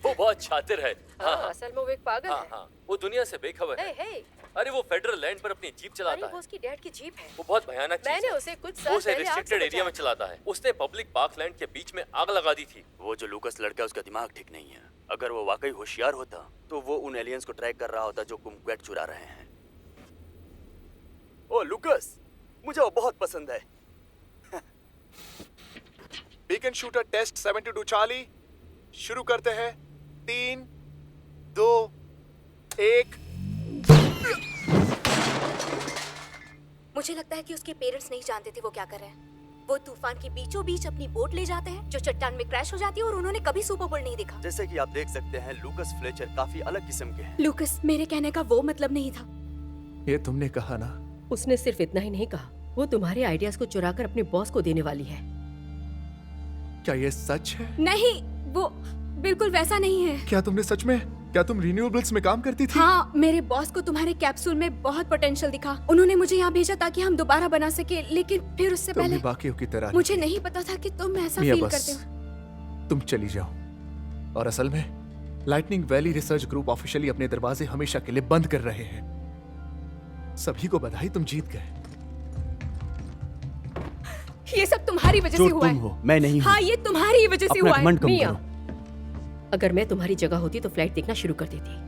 वो बहुत शातिर है। हाँ, असल में वो एक पागल हाँ है। हाँ, वो दुनिया से बेखबर है। हे, अरे वो फेडरल लैंड पर अपनी जीप अरे चलाता वो है। उसकी डैड की जीप है। वो बहुत भयानक चीज मैंने है। उसे कुछ वो साल उसे पहले आग से रिस्ट्रिक्टेड एरिया में बचाया। चलाता है। उसने पब्लिक पार्कलैंड के बीच में आग लगा दी थी। वो जो लूकस लड़का है उसका दिमाग ठीक नहीं है। अगर वो वाकई होशियार होता तो वो उन एलियंस को ट्रैक कर रहा होता जो कुमक्वेट चुरा रहे हैं। ओ लूकस, मुझे वो बहुत पसंद है। बीकन शूटर टेस्ट 72 चार्ली, शुरू करते हैं। 3, 2, 1। मुझे लगता है कि उसके पेरेंट्स नहीं जानते थे वो क्या कर रहे हैं। वो तूफान के बीचों बीच अपनी बोट ले जाते हैं जो चट्टान में क्रैश हो जाती है, और उन्होंने कभी सुपर बोल नहीं देखा। जैसे कि आप देख सकते हैं लूकस फ्लेचर काफी अलग किस्म के हैं। लूकस, मेरे कहने का वो मतलब नहीं था। ये तुमने कहा ना। उसने सिर्फ इतना ही नहीं कहा, वो तुम्हारे आइडियाज को चुराकर अपने बॉस को देने वाली है। क्या ये सच है? नहीं, वो बिल्कुल वैसा नहीं है। क्या तुमने सच में, क्या तुम रिन्यूएबल्स में काम करती थी? हाँ, मेरे बॉस को तुम्हारे कैप्सूल में बहुत पोटेंशियल दिखा। उन्होंने मुझे यहाँ भेजा ताकि हम दोबारा बना सके, लेकिन फिर उससे तुम पहले भी बाकियों की तरह मुझे नहीं पता था कि तुम ऐसा मिया, फील बस करते हो। तुम चली जाओ। और असल में lightning Valley research group officially अपने दरवाजे हमेशा के लिए बंद कर रहे हैं। सभी को बधाई, तुम जीत गए। ये सब तुम्हारी वजह जो से हुआ तुम है। हो, मैं नहीं हूँ। हाँ, ये तुम्हारी वजह से अपना हुआ है। घमंड कम मिया, करो। अगर मैं तुम्हारी जगह होती तो फ्लाइट देखना शुरू कर देती।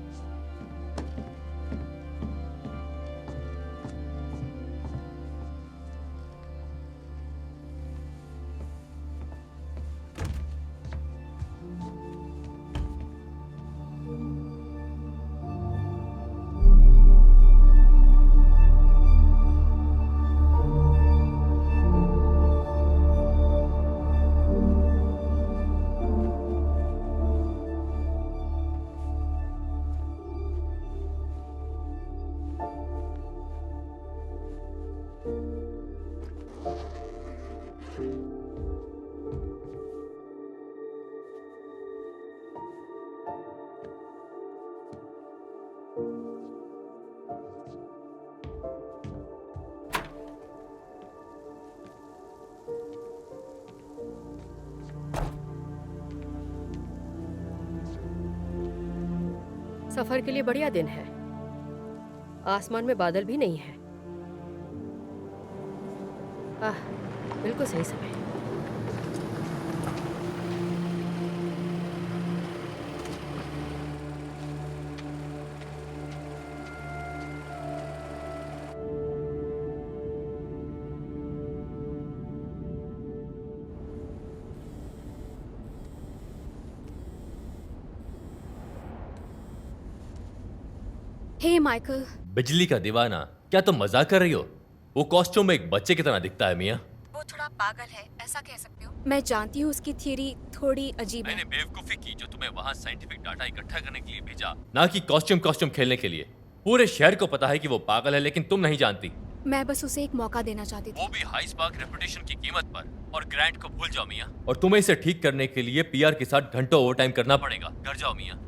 सफर के लिए बढ़िया दिन है। आसमान में बादल भी नहीं है। बिल्कुल सही समय। हे माइकल, बिजली का दीवाना, क्या तुम मजाक कर रही हो? वो कॉस्ट्यूम में एक बच्चे की तरह दिखता है मिया। वो थोड़ा पागल है, ऐसा कह सकते हो। मैं जानती हूँ उसकी थियरी थोड़ी अजीब है। मैंने बेवकूफी की जो तुम्हें वहाँ साइंटिफिक डाटा इकट्ठा करने के लिए भेजा, ना कि कॉस्ट्यूम खेलने के लिए। पूरे शहर को पता है कि वो पागल है, लेकिन तुम नहीं जानती। मैं बस उसे एक मौका देना चाहती थी। वो भी हाई स्पार्क रेपुटेशन की कीमत पर। और ग्रैंट को भूल जाओ मिया। और तुम्हें इसे ठीक करने के लिए पीआर के साथ घंटों ओवरटाइम करना पड़ेगा। घर जाओ मिया।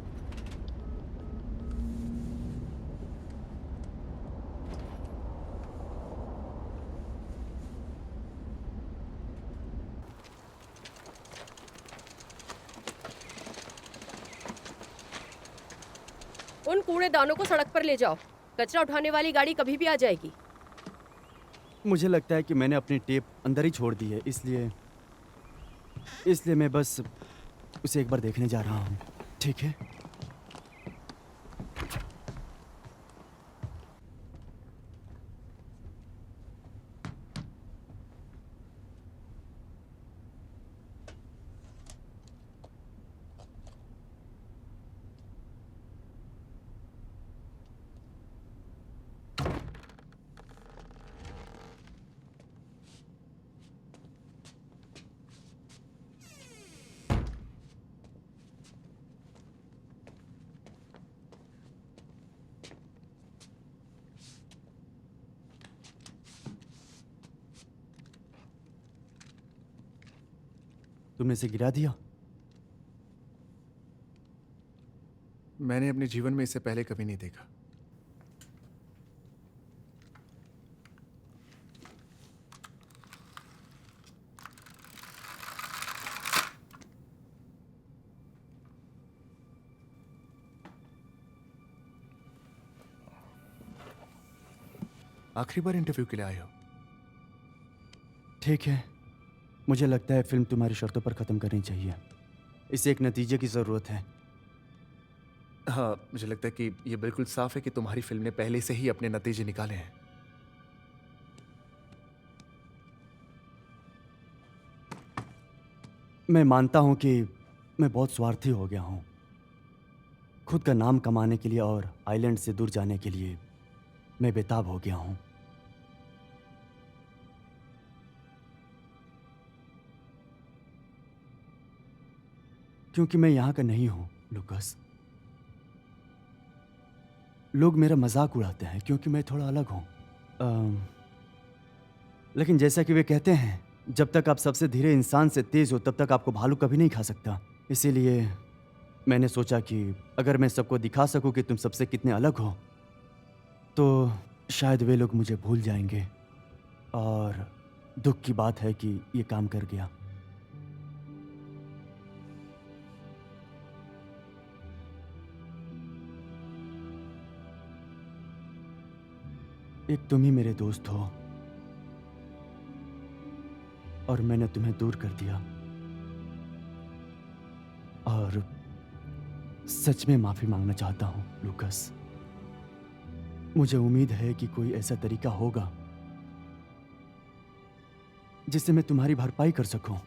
उन कूड़ेदानों को सड़क पर ले जाओ। कचरा उठाने वाली गाड़ी कभी भी आ जाएगी। मुझे लगता है कि मैंने अपनी टेप अंदर ही छोड़ दी है, इसलिए मैं बस उसे एक बार देखने जा रहा हूँ। ठीक है? तुमने इसे गिरा दिया? मैंने अपने जीवन में इसे पहले कभी नहीं देखा। आखिरी बार इंटरव्यू के लिए आए हो? ठीक है, मुझे लगता है फिल्म तुम्हारी शर्तों पर खत्म करनी चाहिए। इसे एक नतीजे की जरूरत है। हाँ, मुझे लगता है कि ये बिल्कुल साफ है कि तुम्हारी फिल्म ने पहले से ही अपने नतीजे निकाले हैं। मैं मानता हूं कि मैं बहुत स्वार्थी हो गया हूं। खुद का नाम कमाने के लिए और आइलैंड से दूर जाने के लिए मैं बेताब हो गया हूं। क्योंकि मैं यहाँ का नहीं हूँ लुकस। लोग मेरा मजाक उड़ाते हैं क्योंकि मैं थोड़ा अलग हूँ। लेकिन जैसा कि वे कहते हैं, जब तक आप सबसे धीरे इंसान से तेज हो तब तक आपको भालू कभी नहीं खा सकता। इसीलिए मैंने सोचा कि अगर मैं सबको दिखा सकूं कि तुम सबसे कितने अलग हो तो शायद वे लोग मुझे भूल जाएंगे। और दुख की बात है कि ये काम कर गया। एक तुम ही मेरे दोस्त हो और मैंने तुम्हें दूर कर दिया। और सच में माफी मांगना चाहता हूं लुकस। मुझे उम्मीद है कि कोई ऐसा तरीका होगा जिससे मैं तुम्हारी भरपाई कर सकूं।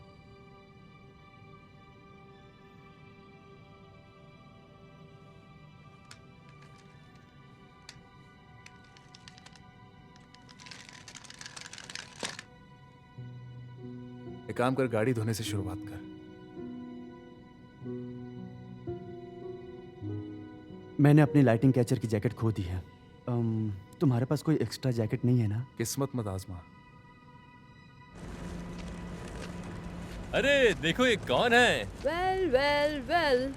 एक काम कर, गाड़ी धोने से शुरुआत कर। मैंने अपनी लाइटिंग कैचर की जैकेट खो दी है। तुम्हारे पास कोई एक्स्ट्रा जैकेट नहीं है ना? किस्मत मत आजमा। अरे देखो ये कौन है? वेल वेल वेल,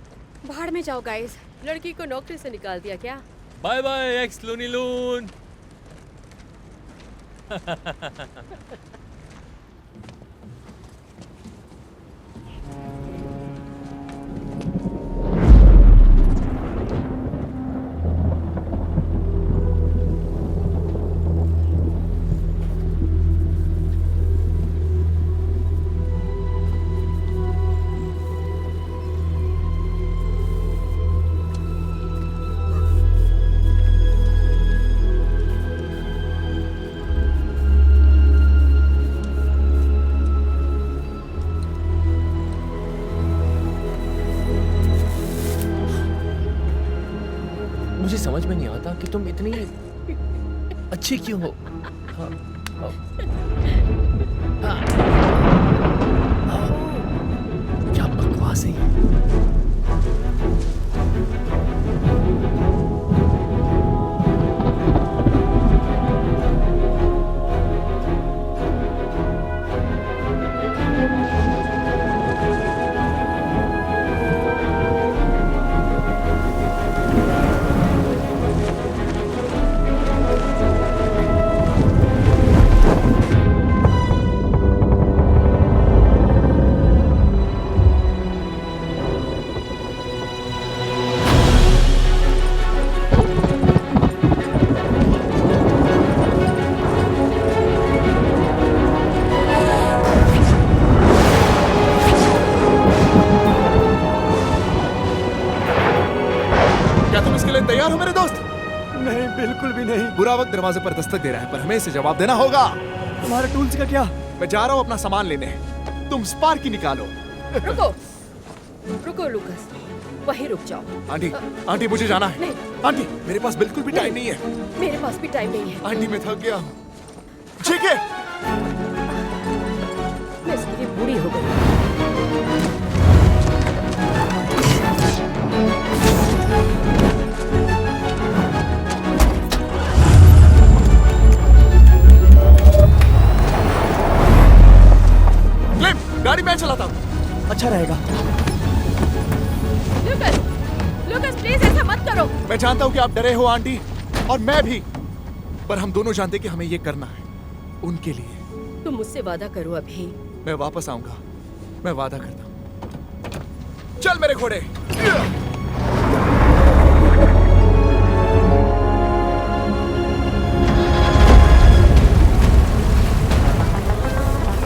बाहर में जाओ गाइस। लड़की को नौकरी से निकाल दिया क्या? बाय बाय एक्स लूनी लून। मुझे समझ में नहीं आता कि तुम इतनी अच्छी क्यों हो। हाँ, हाँ, हाँ, हाँ, क्या बकवास है ये। तैयार हो मेरे दोस्त? नहीं, बिल्कुल भी नहीं। बुरा वक्त दरवाजे पर दस्तक दे रहा है, पर हमें इसे जवाब देना होगा। तुम्हारे टूल्स का क्या? मैं जा रहा हूँ अपना सामान लेने। तुम स्पार्की निकालो। रुको रुको लुकस, वहीं रुक जाओ। आंटी, आंटी मुझे जाना है। नहीं। आंटी मेरे पास बिल्कुल भी टाइम नहीं है। मेरे पास भी टाइम नहीं है। आंटी मैं थक गया हूँ। ठीक है। मैं सीधी बूढ़ी हो गई। गाड़ी मैं चलाता हूँ। अच्छा रहेगा। लुकस, लुकस प्लीज ऐसा मत करो। मैं जानता हूँ कि आप डरे हो आंटी, और मैं भी, पर हम दोनों जानते कि हमें ये करना है उनके लिए। तुम मुझसे वादा करो अभी। मैं वापस आऊंगा, मैं वादा करता हूँ। चल मेरे घोड़े।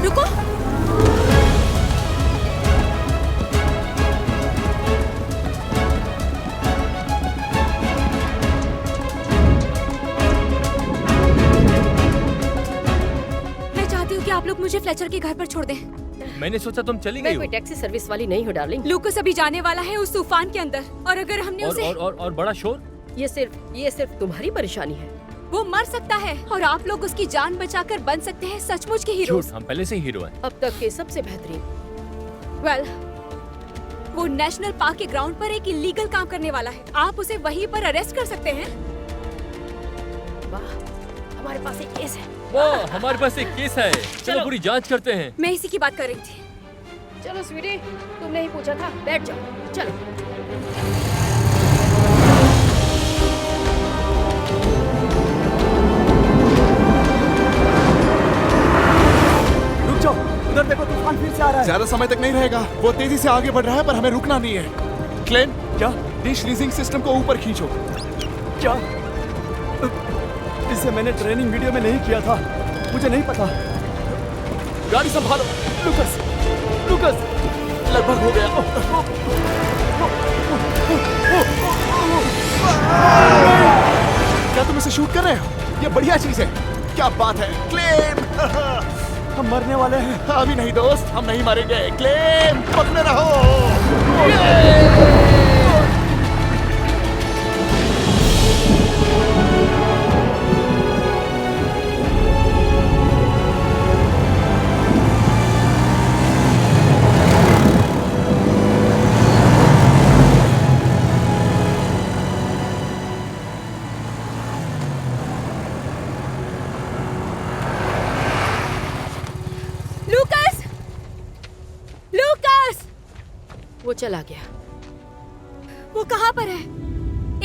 रुको। आप लोग मुझे फ्लेचर के घर पर छोड़ दें। मैंने सोचा तुम चली मैं गई कोई हो। टैक्सी सर्विस वाली नहीं हूँ डार्लिंग। लूकस अभी जाने वाला है उस तूफान के अंदर, और अगर हमने उसे और बड़ा शोर। ये सिर्फ तुम्हारी परेशानी है। वो मर सकता है और आप लोग उसकी जान बचाकर बन सकते हैं सचमुच के हीरो। हम पहले से ही हीरो हैं। अब तक के सबसे बेहतरीन। वेल, वो नेशनल पार्क के ग्राउंड पर एक इलीगल काम करने वाला है। आप उसे वहीं पर अरेस्ट कर सकते हैं। वाह, हमारे पास एक केस है। वाह, हमारे पास एक केस है। चलो पूरी जांच करते हैं। मैं इसी की बात कर रही थी। चलो स्वीटी, तुमने ही पूछा था, बैठ जाओ। चलो। रुक जाओ, उधर देखो, तूफान फिर से आ रहा है। ज्यादा समय तक नहीं रहेगा। वो तेजी से आगे बढ़ रहा है, पर हमें रुकना नहीं है। क्लेम, क्या डिश लीजिंग सिस्टम को ऊपर खींचो। क्या इसे मैंने ट्रेनिंग वीडियो में नहीं किया था, मुझे नहीं पता। गाड़ी संभालो। लुकस, लुकस, लगभग हो गया। क्या तुम इसे शूट कर रहे हो? ये बढ़िया चीज है। क्या बात है क्लेम। हम मरने वाले हैं। अभी नहीं दोस्त, हम नहीं मरेंगे। क्लेम, पकड़े रहो। लूकस! लूकस! वो चला गया। वो कहाँ पर है?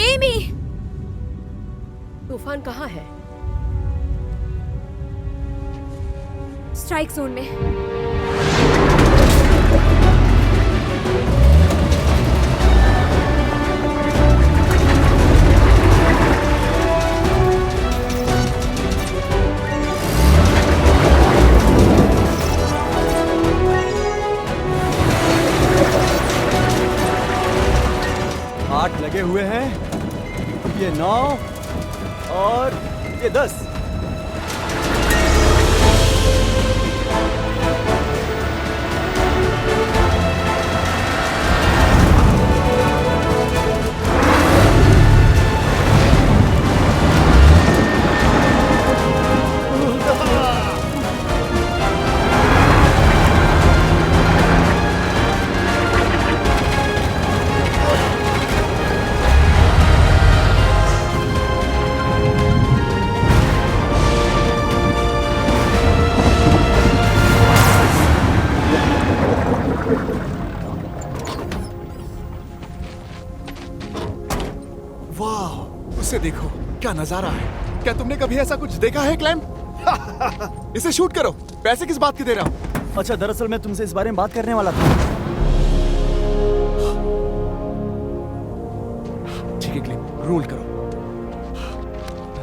एमी! तूफान कहाँ है? स्ट्राइक जोन में। आठ लगे हुए हैं, ये 9 और ये 10। वाह, उसे देखो, क्या नजारा है। क्या तुमने कभी ऐसा कुछ देखा है क्लेम? इसे शूट करो। पैसे किस बात के दे रहा हूँ? अच्छा, दरअसल मैं तुमसे इस बारे में बात करने वाला था। ठीक है क्लेम, रोल करो।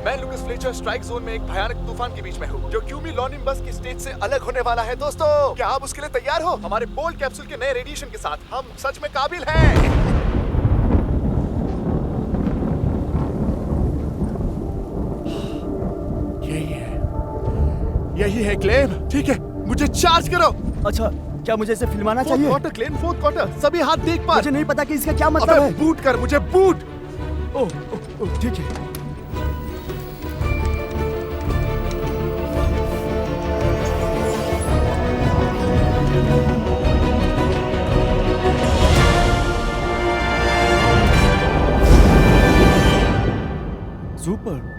मैं लुकस फ्लेचर स्ट्राइक जोन में एक भयानक तूफान के बीच में हूँ, जो क्यूमी लॉनिम्बस की स्टेज से अलग होने वाला है। दोस्तों, क्या आप उसके लिए तैयार हो? हमारे बोल्ट कैप्सूल के नए रेडिएशन के साथ हम सच में काबिल हैं। यही है क्लेम। ठीक है, मुझे चार्ज करो। अच्छा, क्या मुझे इसे फिल्माना फोर्थ चाहिए? Quarter claim, fourth quarter. सभी हाथ देख पा। मुझे नहीं पता कि इसका क्या मतलब है। बूट कर, मुझे बूट। ओह, ठीक है। सुपर।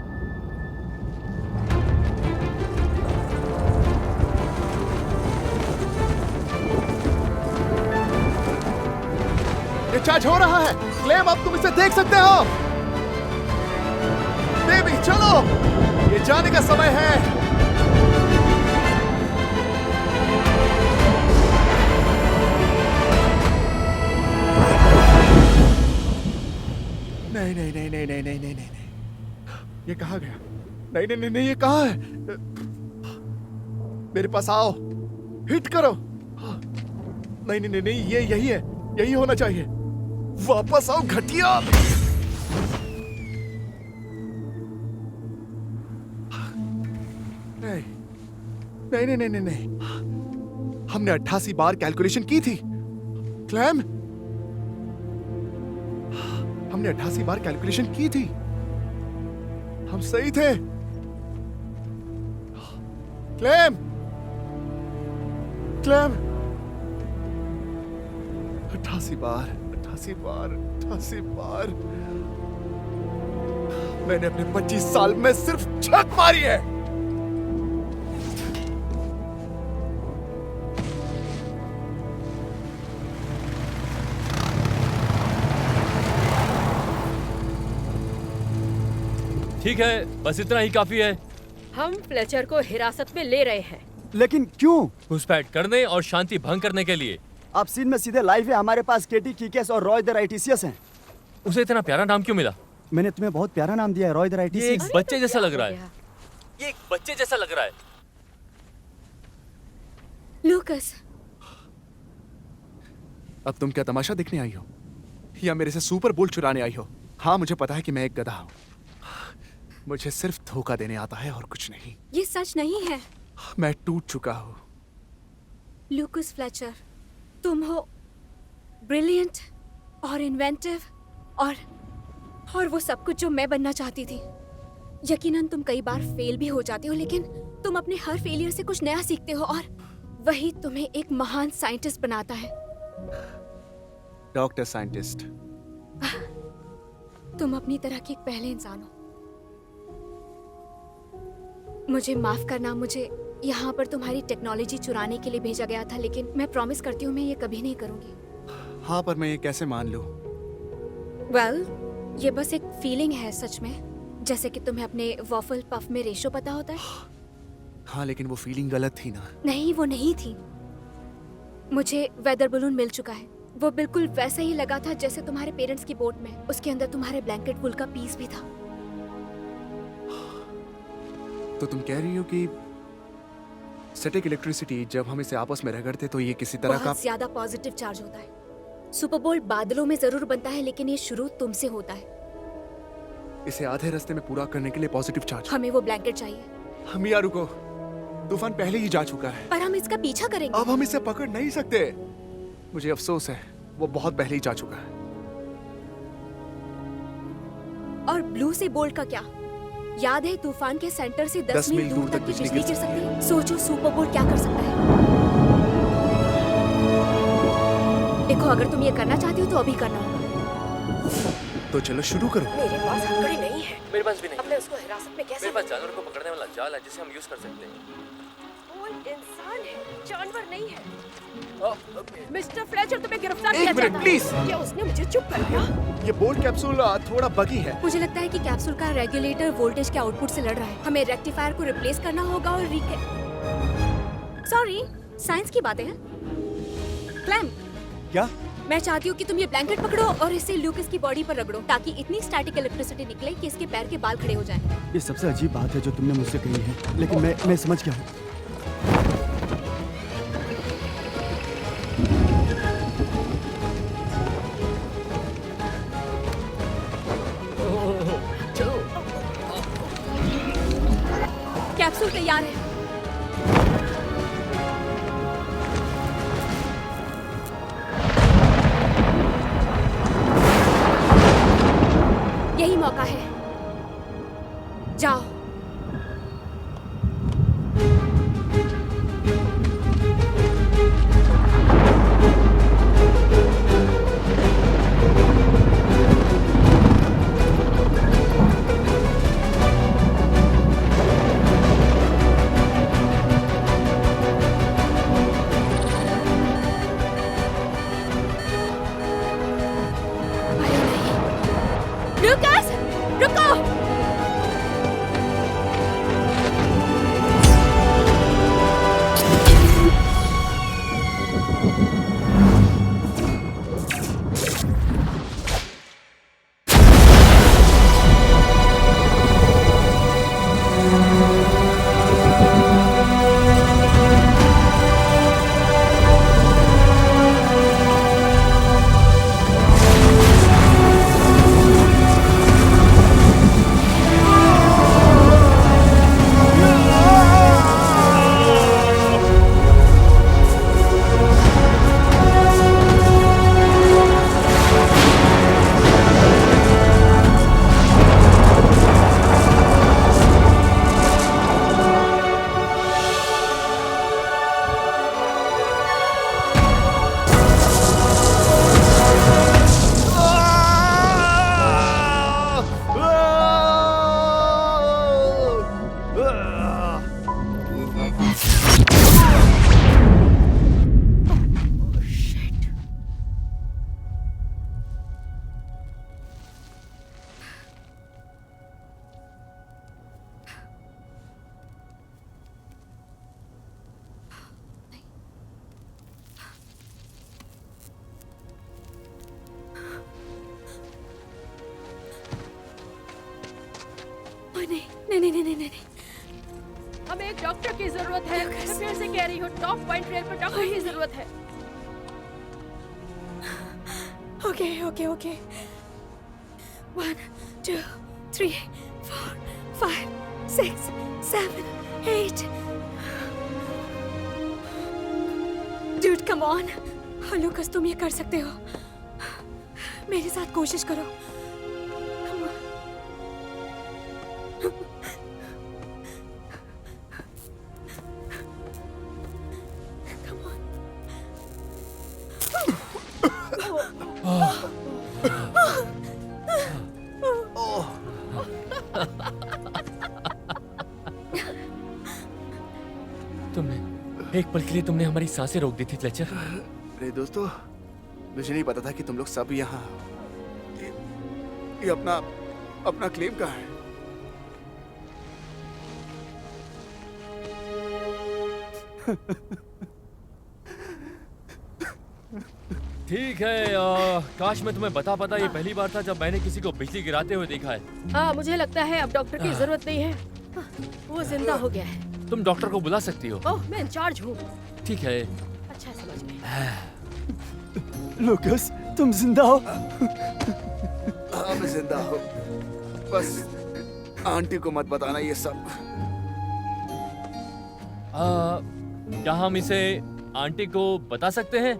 ये चार्ज हो रहा है। क्लेम, अब तुम इसे देख सकते हो। बेबी चलो, ये जाने का समय है। नहीं नहीं नहीं नहीं नहीं नहीं नहीं नहीं, ये कहाँ गया? नहीं नहीं नहीं नहीं, ये कहाँ है? मेरे पास आओ, हिट करो। नहीं नहीं नहीं नहीं, ये यही है, यही होना चाहिए। वापस आओ घटिया। नहीं नहीं नहीं नहीं नहीं, हमने 88 बार कैलकुलेशन की थी क्लैम। हमने 88 बार कैलकुलेशन की थी। हम सही थे क्लैम। क्लैम, 88 बार 88 बार 88 बार मैंने अपने 25 साल में सिर्फ छत मारी है। ठीक है, बस इतना ही काफी है। हम फ्लेचर को हिरासत में ले रहे हैं। लेकिन क्यों? घुसपैठ करने और शांति भंग करने के लिए। आप सीन में सीधे लाइव है। हमारे पास केटी कीकेस और रॉय द राइटिसियस हैं। उसे इतना प्यारा नाम क्यों मिला? मैंने तुम्हें बहुत प्यारा नाम दिया है, रॉय द ये एक राइटिसियस। बच्चे जैसा क्या लग रहा हो है। गया? ये एक बच्चे जैसा लग रहा है। लूकस, अब तुम क्या तमाशा देखने आई हो या मेरे से सुपर बोल चुराने आई हो? हाँ, मुझे पता है कि मैं एक गधा हूँ। मुझे सिर्फ धोखा देने आता है और कुछ नहीं। ये सच नहीं है। मैं टूट चुका हूँ। लूकस फ्लेचर, तुम हो ब्रिलियंट और इन्वेंटिव और वो सब कुछ जो मैं बनना चाहती थी। यकीनन तुम कई बार फेल भी हो जाते हो, लेकिन तुम अपने हर फेलियर से कुछ नया सीखते हो और वही तुम्हें एक महान साइंटिस्ट बनाता है। Doctor scientist. तुम अपनी तरह के एक पहले इंसान हो। मुझे माफ करना, मुझे यहाँ पर तुम्हारी टेक्नोलॉजी चुराने के लिए भेजा गया था, लेकिन मैं प्रॉमिस करती हूँ मैं ये कभी नहीं करूँगी। हाँ, पर मैं ये कैसे मान लूँ? वेल, ये बस एक फीलिंग है सच में, जैसे कि तुम्हें अपने वॉफल पफ में रेशो पता होता है। हाँ, लेकिन वो फीलिंग गलत थी ना। नहीं, वो नहीं थी। मुझे वेदर बलून मिल चुका है। वो बिल्कुल वैसा ही लगा था जैसे तुम्हारे पेरेंट्स की बोट में। उसके अंदर तुम्हारे ब्लैंकेट वुल का पीस भी था। तो तुम कह रही हो कि स्टैटिक इलेक्ट्रिसिटी, जब हम इसे आपस में रगड़ते तो ये किसी तरह का बहुत ज्यादा पॉजिटिव चार्ज होता है। सुपरबोल बादलों में जरूर बनता है, लेकिन ये शुरू तुमसे होता है। इसे आधे रास्ते में पूरा करने के लिए पॉजिटिव चार्ज। हमें वो ब्लैंकेट चाहिए। हम यार रुको, तूफान पहले ही जा चुका है। पर हम इसका पीछा करेंगे। अब हम इसे पकड़ नहीं सकते। मुझे अफसोस है, वो बहुत पहले ही जा चुका है। और ब्लू से बोल्ट का क्या? याद है तूफान के सेंटर से 10 मील दूर तक की बिजली गिर सकती है। सोचो सुपरबोल क्या कर सकता है। देखो, अगर तुम ये करना चाहती हो तो अभी करना होगा। तो चलो शुरू करो। मेरे पास हथकड़ी नहीं है। मेरे पास भी नहीं। अब मैं उसको हिरासत में कैसे मेरे पास जानवर को पकड़ने वाला जाल है जिसे हम यूज कर सकते हैं। वो इंसान है, जानवर नहीं है। अ, मिस्टर फ्लेचर, तुम्हें गिरफ्तार एक किया मिनट, जाता है। प्लीज। क्या उसने मुझे चुप कर दिया? ये बोल्ट कैप्सूल थोड़ा बगी है। मुझे लगता है कि कैप्सूल का रेगुलेटर वोल्टेज के आउटपुट से लड़ रहा है। हमें रेक्टिफायर को रिप्लेस करना होगा और सॉरी, साइंस की बातें हैं। क्लैम, क्या? मैं चाहती हूँ कि तुम ये ब्लैंकेट पकड़ो और इसे लूकस की बॉडी पर रगड़ो, ताकि इतनी स्टैटिक इलेक्ट्रिसिटी निकले कि इसके पैर के बाल खड़े हो जाएं। ये सबसे अजीब बात है जो तुमने मुझसे कही है, लेकिन मैं समझ गया हूँ। कैप्सूल तैयार है। यही मौका है, जाओ। लूकस, रुको। नहीं नहीं नहीं नहीं नहीं। हमें एक डॉक्टर की जरूरत है। मैं फिर से कह रही हूँ, टॉप पॉइंट रेल पर डॉक्टर की जरूरत है। Okay okay okay. 1 2 3 4 5 6 7 8। Dude, come on. लूकस, तुम ये कर सकते हो। मेरे साथ कोशिश करो। Come on. Come on. तुमने एक पल के लिए तुमने हमारी सांसें रोक दी थी फ्लेचर। अरे दोस्तों, मुझे नहीं पता था कि तुम लोग सब यहाँ। ये अपना क्लेम कहाँ है? ठीक है, काश मैं तुम्हें बता पाता। ये पहली बार था जब मैंने किसी को बिजली गिराते हुए देखा है। हाँ, मुझे लगता है अब डॉक्टर की जरूरत नहीं है। वो जिंदा हो गया है। तुम डॉक्टर को बुला सकती हो। ओह, मैं इंचार्ज हूँ। ठीक है। अच्छा, समझ गई। लूकस, तुम जिंदा हो? हाँ, मैं जिंदा हूँ। बस आंटी को मत बताना ये सब। क्या हम इसे आंटी को बता सकते हैं?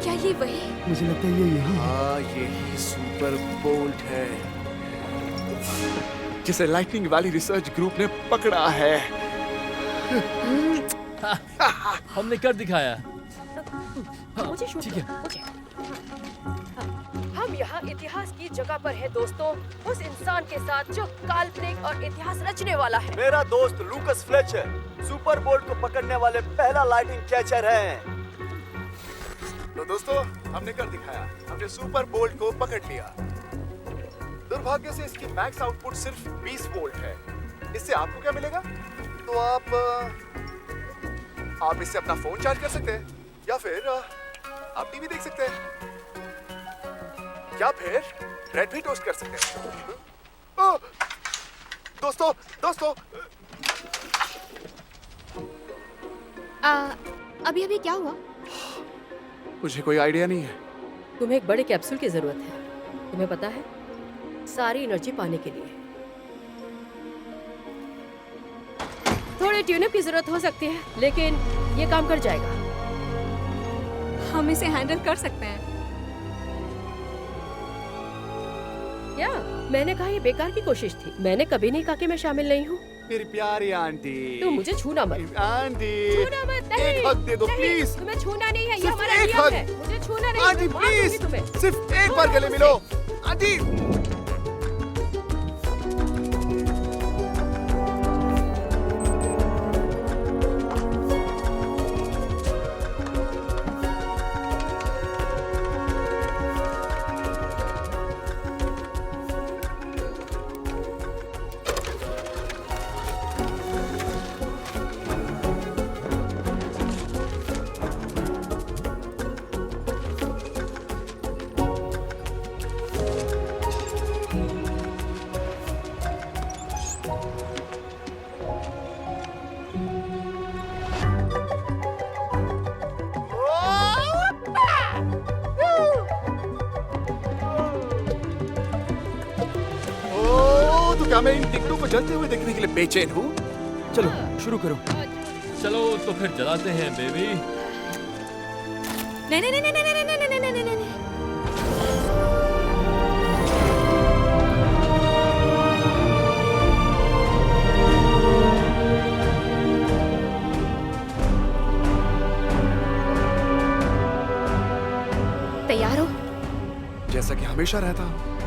क्या ये वही? मुझे लगता है ये यही है। हाँ, यही सुपर बोल्ट है जिसे लाइटनिंग वैली रिसर्च ग्रुप ने पकड़ा है। हमने कर दिखाया। मुझे शूट ठीक है। करो, मुझे। हम यहाँ इतिहास की जगह पर हैं दोस्तों, उस इंसान के साथ जो काल्पनिक और इतिहास रचने वाला है। मेरा दोस्त लूकस फ्लेचर सुपर बोल्ट को पकड़ने वाले पहला लाइटिंग कैचर है। तो दोस्तों, हमने कर दिखाया। हमने सुपर बोल्ट को पकड़ लिया। दुर्भाग्य से इसकी मैक्स आउटपुट सिर्फ 20 वोल्ट है। इससे आपको क्या मिलेगा? तो आप इससे अपना फोन चार्ज कर सकते हैं, या फिर आप टीवी देख सकते हैं, या फिर ब्रेड भी टोस्ट कर सकते हैं। दोस्तों, अभी क्या हुआ? मुझे कोई आइडिया नहीं है। तुम्हें एक बड़े कैप्सूल की जरूरत है, तुम्हें पता है, सारी एनर्जी पाने के लिए। थोड़े ट्यूनअप की जरूरत हो सकती है, लेकिन ये काम कर जाएगा। हम इसे हैंडल कर सकते हैं। क्या? मैंने कहा ये बेकार की कोशिश थी। मैंने कभी नहीं कहा कि मैं शामिल नहीं हूँ। मेरी प्यारी आंटी। तुम मुझे छूना मत। आंटी, छूना मत। नहीं, एक हक दे दो नहीं, प्लीज। तुम्हें छूना नहीं है, ये सिर्फ हमारा एक नियम हक। है। मुझे छूना नहीं। आंटी मैं मार दूंगी प्लीज, तुम्हें। सिर्फ एक छोड़ो बार गले मुझसे। मिलो। आंटी। क्या मैं इन टिकटों को जलते हुए देखने के लिए बेचैन हूँ? चलो शुरू करो। चलो तो फिर जलाते हैं बेबी। नहीं नहीं नहीं नहीं नहीं नहीं नहीं नहीं नहीं नहीं नहीं। तैयार हो? जैसा कि हमेशा रहता हूँ।